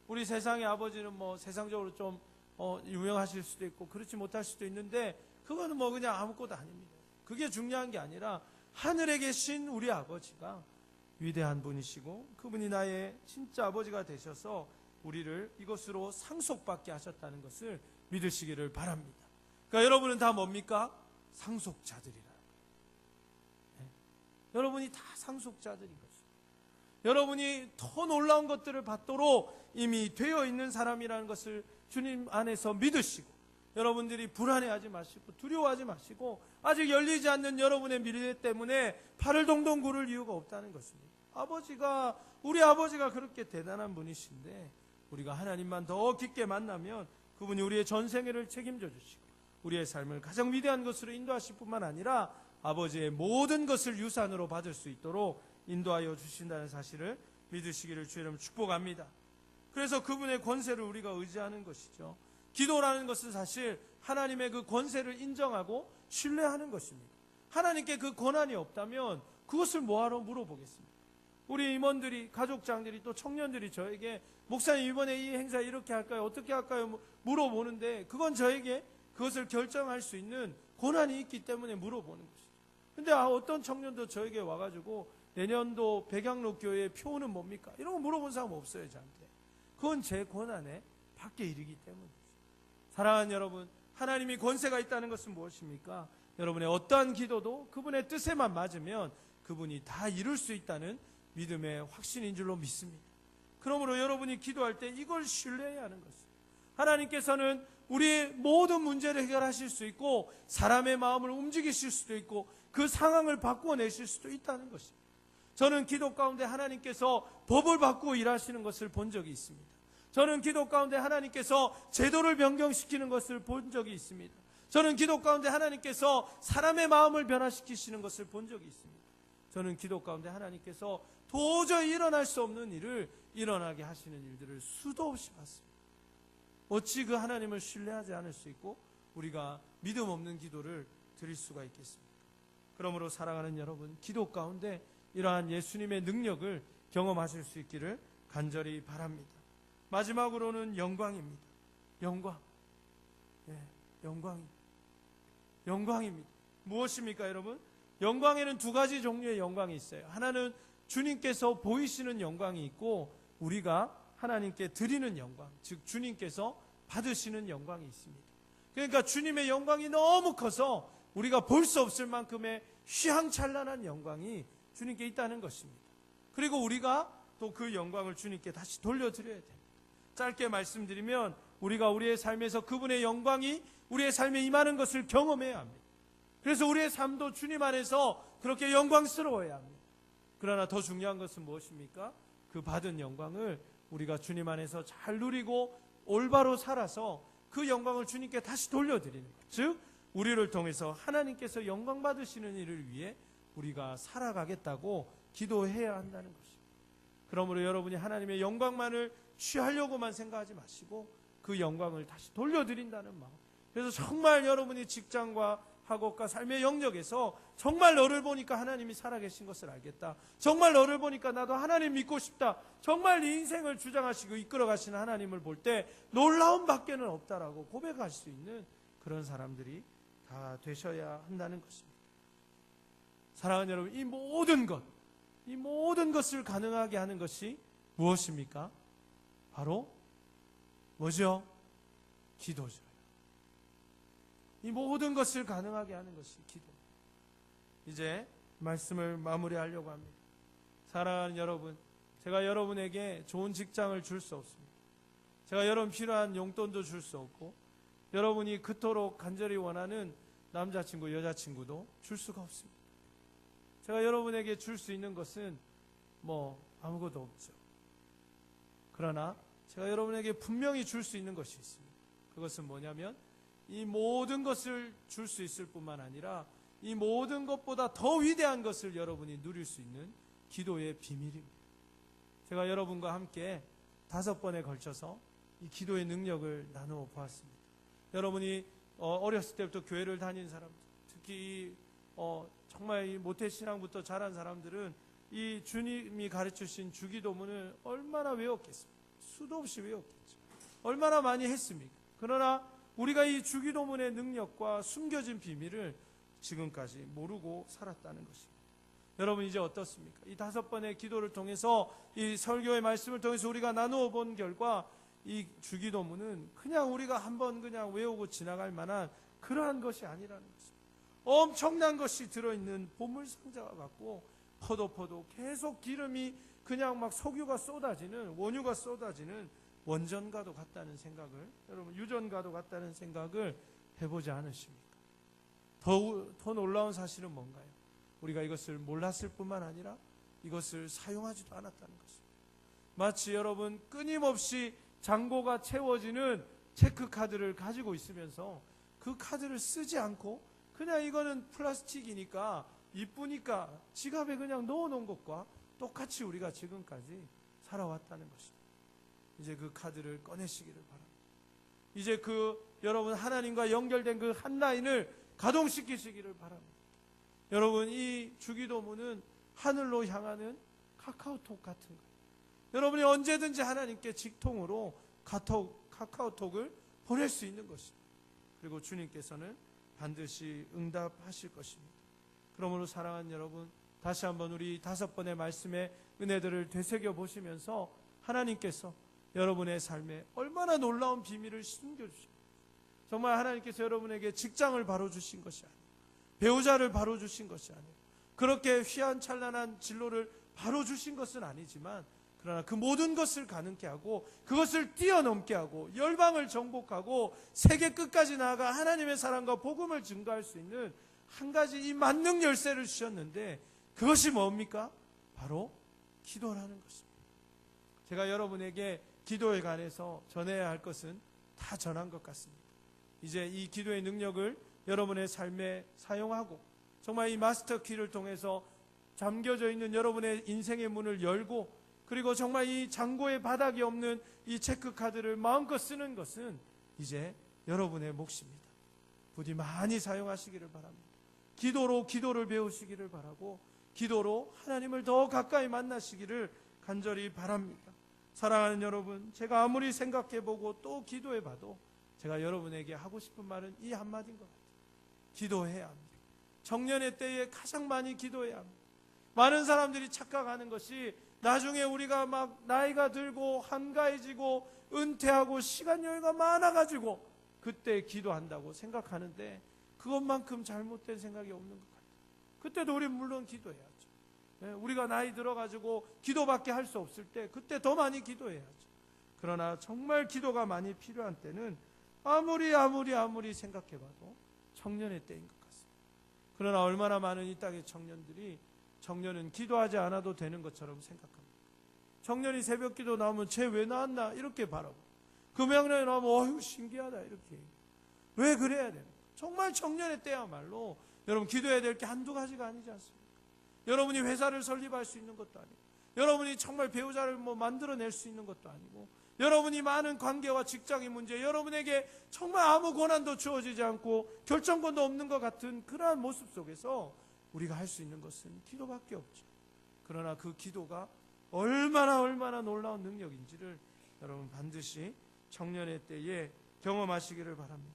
우리 세상의 아버지는 뭐 세상적으로 좀 유명하실 수도 있고 그렇지 못할 수도 있는데 그거는 뭐 그냥 아무것도 아닙니다. 그게 중요한 게 아니라 하늘에 계신 우리 아버지가 위대한 분이시고 그분이 나의 진짜 아버지가 되셔서 우리를 이것으로 상속받게 하셨다는 것을 믿으시기를 바랍니다. 그러니까 여러분은 다 뭡니까? 상속자들이라는 거예요. 네? 여러분이 다 상속자들인 것입니다. 여러분이 더 놀라운 것들을 받도록 이미 되어 있는 사람이라는 것을 주님 안에서 믿으시고 여러분들이 불안해하지 마시고 두려워하지 마시고 아직 열리지 않는 여러분의 미래 때문에 팔을 동동 구를 이유가 없다는 것입니다. 우리 아버지가 그렇게 대단한 분이신데 우리가 하나님만 더 깊게 만나면 그분이 우리의 전생애를 책임져 주시고 우리의 삶을 가장 위대한 것으로 인도하실 뿐만 아니라 아버지의 모든 것을 유산으로 받을 수 있도록 인도하여 주신다는 사실을 믿으시기를 주의 이름으로 축복합니다. 그래서 그분의 권세를 우리가 의지하는 것이죠. 기도라는 것은 사실 하나님의 그 권세를 인정하고 신뢰하는 것입니다. 하나님께 그 권한이 없다면 그것을 뭐하러 물어보겠습니까? 우리 임원들이, 가족장들이, 또 청년들이 저에게 목사님 이번에 이 행사 이렇게 할까요? 어떻게 할까요? 물어보는데 그건 저에게 그것을 결정할 수 있는 권한이 있기 때문에 물어보는 것이죠. 근데 어떤 청년도 저에게 와가지고 내년도 백양로 교회의 표는 뭡니까? 이런 거 물어본 사람 없어요, 저한테. 그건 제 권한의 밖의 일이기 때문이죠. 사랑하는 여러분, 하나님이 권세가 있다는 것은 무엇입니까? 여러분의 어떠한 기도도 그분의 뜻에만 맞으면 그분이 다 이룰 수 있다는 믿음의 확신인 줄로 믿습니다. 그러므로 여러분이 기도할 때 이걸 신뢰해야 하는 것입니다. 하나님께서는 우리의 모든 문제를 해결하실 수 있고 사람의 마음을 움직이실 수도 있고 그 상황을 바꾸어내실 수도 있다는 것입니다. 저는 기도 가운데 하나님께서 법을 바꾸어 일하시는 것을 본 적이 있습니다. 저는 기도 가운데 하나님께서 제도를 변경시키는 것을 본 적이 있습니다. 저는 기도 가운데 하나님께서 사람의 마음을 변화시키시는 것을 본 적이 있습니다. 저는 기도 가운데 하나님께서 도저히 일어날 수 없는 일을 일어나게 하시는 일들을 수도 없이 봤습니다. 어찌 그 하나님을 신뢰하지 않을 수 있고 우리가 믿음 없는 기도를 드릴 수가 있겠습니까? 그러므로 사랑하는 여러분, 기도 가운데 이러한 예수님의 능력을 경험하실 수 있기를 간절히 바랍니다. 마지막으로는 영광입니다. 영광. 영광입니다. 무엇입니까, 여러분? 영광에는 두 가지 종류의 영광이 있어요. 하나는 주님께서 보이시는 영광이 있고 우리가 하나님께 드리는 영광, 즉 주님께서 받으시는 영광이 있습니다. 그러니까 주님의 영광이 너무 커서 우리가 볼 수 없을 만큼의 휘황찬란한 영광이 주님께 있다는 것입니다. 그리고 우리가 또 그 영광을 주님께 다시 돌려드려야 됩니다. 짧게 말씀드리면 우리가 우리의 삶에서 그분의 영광이 우리의 삶에 임하는 것을 경험해야 합니다. 그래서 우리의 삶도 주님 안에서 그렇게 영광스러워야 합니다. 그러나 더 중요한 것은 무엇입니까? 그 받은 영광을 우리가 주님 안에서 잘 누리고 올바로 살아서 그 영광을 주님께 다시 돌려드리는 것. 즉 우리를 통해서 하나님께서 영광 받으시는 일을 위해 우리가 살아가겠다고 기도해야 한다는 것입니다. 그러므로 여러분이 하나님의 영광만을 취하려고만 생각하지 마시고 그 영광을 다시 돌려드린다는 마음. 그래서 정말 여러분이 직장과 학업과 삶의 영역에서 정말 너를 보니까 하나님이 살아계신 것을 알겠다. 정말 너를 보니까 나도 하나님 믿고 싶다. 정말 네 인생을 주장하시고 이끌어가시는 하나님을 볼 때 놀라움 밖에는 없다라고 고백할 수 있는 그런 사람들이 다 되셔야 한다는 것입니다. 사랑하는 여러분, 이 모든 것을 가능하게 하는 것이 무엇입니까? 바로 뭐죠? 기도죠. 이 모든 것을 가능하게 하는 것이 기도. 이제 말씀을 마무리하려고 합니다. 사랑하는 여러분, 제가 여러분에게 좋은 직장을 줄 수 없습니다. 제가 여러분 필요한 용돈도 줄 수 없고 여러분이 그토록 간절히 원하는 남자친구, 여자친구도 줄 수가 없습니다. 제가 여러분에게 줄 수 있는 것은 아무것도 없죠. 그러나 제가 여러분에게 분명히 줄 수 있는 것이 있습니다. 그것은 뭐냐면 이 모든 것을 줄 수 있을 뿐만 아니라 이 모든 것보다 더 위대한 것을 여러분이 누릴 수 있는 기도의 비밀입니다. 제가 여러분과 함께 5번에 걸쳐서 이 기도의 능력을 나누어 보았습니다. 여러분이 어렸을 때부터 교회를 다닌 사람들, 특히 정말 이 모태신앙부터 자란 사람들은 이 주님이 가르치신 주기도문을 얼마나 외웠겠습니까? 수도 없이 외웠겠죠. 얼마나 많이 했습니까? 그러나 우리가 이 주기도문의 능력과 숨겨진 비밀을 지금까지 모르고 살았다는 것입니다. 여러분 이제 어떻습니까? 이 5번의 기도를 통해서 이 설교의 말씀을 통해서 우리가 나누어 본 결과 이 주기도문은 그냥 우리가 한번 그냥 외우고 지나갈 만한 그러한 것이 아니라는 것입니다. 엄청난 것이 들어있는 보물상자와 같고 퍼도 계속 기름이 그냥 막 석유가 쏟아지는, 원유가 쏟아지는 원전과도 같다는 생각을, 여러분 유전과도 같다는 생각을 해보지 않으십니까? 더 놀라운 사실은 뭔가요? 우리가 이것을 몰랐을 뿐만 아니라 이것을 사용하지도 않았다는 것입니다. 마치 여러분 끊임없이 잔고가 채워지는 체크카드를 가지고 있으면서 그 카드를 쓰지 않고 그냥 이거는 플라스틱이니까 이쁘니까 지갑에 그냥 넣어놓은 것과 똑같이 우리가 지금까지 살아왔다는 것입니다. 이제 그 카드를 꺼내시기를 바랍니다. 이제 여러분 하나님과 연결된 그 한 라인을 가동시키시기를 바랍니다. 여러분 이 주기도문은 하늘로 향하는 카카오톡 같은 거예요. 여러분이 언제든지 하나님께 직통으로 카카오톡을 보낼 수 있는 것입니다. 그리고 주님께서는 반드시 응답하실 것입니다. 그러므로 사랑하는 여러분, 다시 한번 우리 5번의 말씀의 은혜들을 되새겨 보시면서 하나님께서 여러분의 삶에 얼마나 놀라운 비밀을 숨겨주십니다. 정말 하나님께서 여러분에게 직장을 바로 주신 것이 아니에요. 배우자를 바로 주신 것이 아니에요. 그렇게 휘황찬란한 진로를 바로 주신 것은 아니지만, 그러나 그 모든 것을 가능케 하고 그것을 뛰어넘게 하고 열방을 정복하고 세계 끝까지 나아가 하나님의 사랑과 복음을 증거할 수 있는 한 가지 이 만능 열쇠를 주셨는데, 그것이 뭡니까? 바로 기도라는 것입니다. 제가 여러분에게 기도에 관해서 전해야 할 것은 다 전한 것 같습니다. 이제 이 기도의 능력을 여러분의 삶에 사용하고 정말 이 마스터 키를 통해서 잠겨져 있는 여러분의 인생의 문을 열고, 그리고 정말 이 창고에 바닥이 없는 이 체크카드를 마음껏 쓰는 것은 이제 여러분의 몫입니다. 부디 많이 사용하시기를 바랍니다. 기도로 기도를 배우시기를 바라고, 기도로 하나님을 더 가까이 만나시기를 간절히 바랍니다. 사랑하는 여러분, 제가 아무리 생각해보고 또 기도해봐도 제가 여러분에게 하고 싶은 말은 이 한마디인 것 같아요. 기도해야 합니다. 청년의 때에 가장 많이 기도해야 합니다. 많은 사람들이 착각하는 것이 나중에 우리가 막 나이가 들고 한가해지고 은퇴하고 시간 여유가 많아가지고 그때 기도한다고 생각하는데, 그것만큼 잘못된 생각이 없는 것 같아요. 그때도 우리 물론 기도해야죠. 우리가 나이 들어가지고 기도밖에 할 수 없을 때 그때 더 많이 기도해야죠. 그러나 정말 기도가 많이 필요한 때는 아무리 생각해봐도 청년의 때인 것 같습니다. 그러나 얼마나 많은 이 땅의 청년들이 청년은 기도하지 않아도 되는 것처럼 생각합니다. 청년이 새벽 기도 나오면 쟤 왜 나왔나 이렇게 바라고, 금양년에 나오면 어휴 신기하다 이렇게. 왜 그래야 됩니까? 정말 청년의 때야말로 여러분 기도해야 될 게 한두 가지가 아니지 않습니까? 여러분이 회사를 설립할 수 있는 것도 아니고, 여러분이 정말 배우자를 만들어낼 수 있는 것도 아니고, 여러분이 많은 관계와 직장의 문제, 여러분에게 정말 아무 권한도 주어지지 않고 결정권도 없는 것 같은 그러한 모습 속에서 우리가 할 수 있는 것은 기도밖에 없죠. 그러나 그 기도가 얼마나 놀라운 능력인지를 여러분 반드시 청년의 때에 경험하시기를 바랍니다.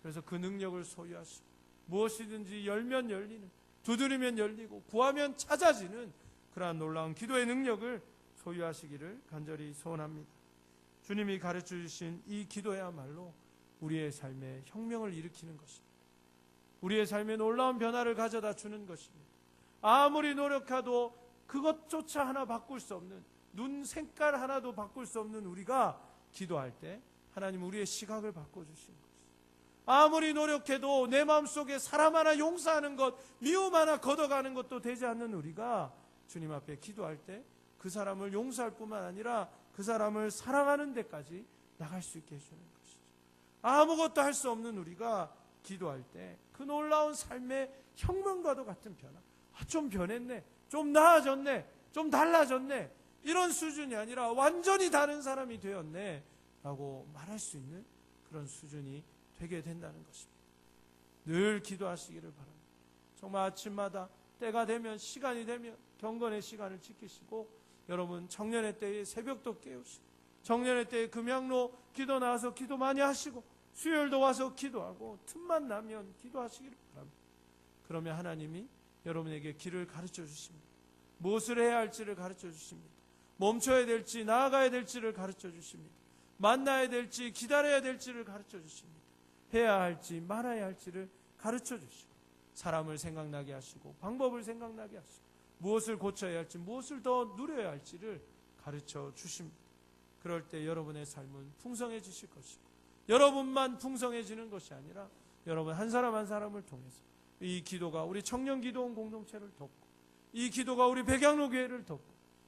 그래서 그 능력을 소유하시고 무엇이든지 열면 열리는, 두드리면 열리고 구하면 찾아지는 그러한 놀라운 기도의 능력을 소유하시기를 간절히 소원합니다. 주님이 가르쳐 주신 이 기도야말로 우리의 삶에 혁명을 일으키는 것입니다. 우리의 삶에 놀라운 변화를 가져다 주는 것입니다. 아무리 노력해도 그것조차 하나 바꿀 수 없는, 눈 색깔 하나도 바꿀 수 없는 우리가 기도할 때 하나님 우리의 시각을 바꿔주시는 것입니다. 아무리 노력해도 내 마음속에 사람 하나 용서하는 것, 미움 하나 걷어가는 것도 되지 않는 우리가 주님 앞에 기도할 때 그 사람을 용서할 뿐만 아니라 그 사람을 사랑하는 데까지 나갈 수 있게 해주는 것이죠. 아무것도 할 수 없는 우리가 기도할 때 그 놀라운 삶의 혁명과도 같은 변화, 좀 변했네, 좀 나아졌네, 좀 달라졌네, 이런 수준이 아니라 완전히 다른 사람이 되었네 라고 말할 수 있는 그런 수준이 되게 된다는 것입니다. 늘 기도하시기를 바랍니다. 정말 아침마다 때가 되면, 시간이 되면 경건의 시간을 지키시고, 여러분 청년의 때에 새벽도 깨우시고, 청년의 때에 금양로 기도 나와서 기도 많이 하시고, 수요일도 와서 기도하고, 틈만 나면 기도하시기를 바랍니다. 그러면 하나님이 여러분에게 길을 가르쳐 주십니다. 무엇을 해야 할지를 가르쳐 주십니다. 멈춰야 될지 나아가야 될지를 가르쳐 주십니다. 만나야 될지 기다려야 될지를 가르쳐 주십니다. 해야 할지 말아야 할지를 가르쳐 주시고, 사람을 생각나게 하시고, 방법을 생각나게 하시고, 무엇을 고쳐야 할지, 무엇을 더 누려야 할지를 가르쳐 주십니다. 그럴 때 여러분의 삶은 풍성해지실 것이고, 여러분만 풍성해지는 것이 아니라 여러분 한 사람 한 사람을 통해서 이 기도가 우리 청년 기도원 공동체를 돕고, 이 기도가 우리 백양로 교회를 돕고,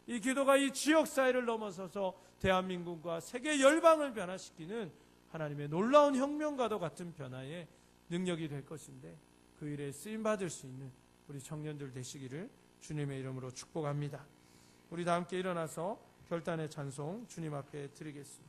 이 기도가 이 지역 사회를 넘어서서 대한민국과 세계 열방을 변화시키는 하나님의 놀라운 혁명과도 같은 변화의 능력이 될 것인데, 그 일에 쓰임받을 수 있는 우리 청년들 되시기를 주님의 이름으로 축복합니다. 우리 다 함께 일어나서 결단의 찬송 주님 앞에 드리겠습니다.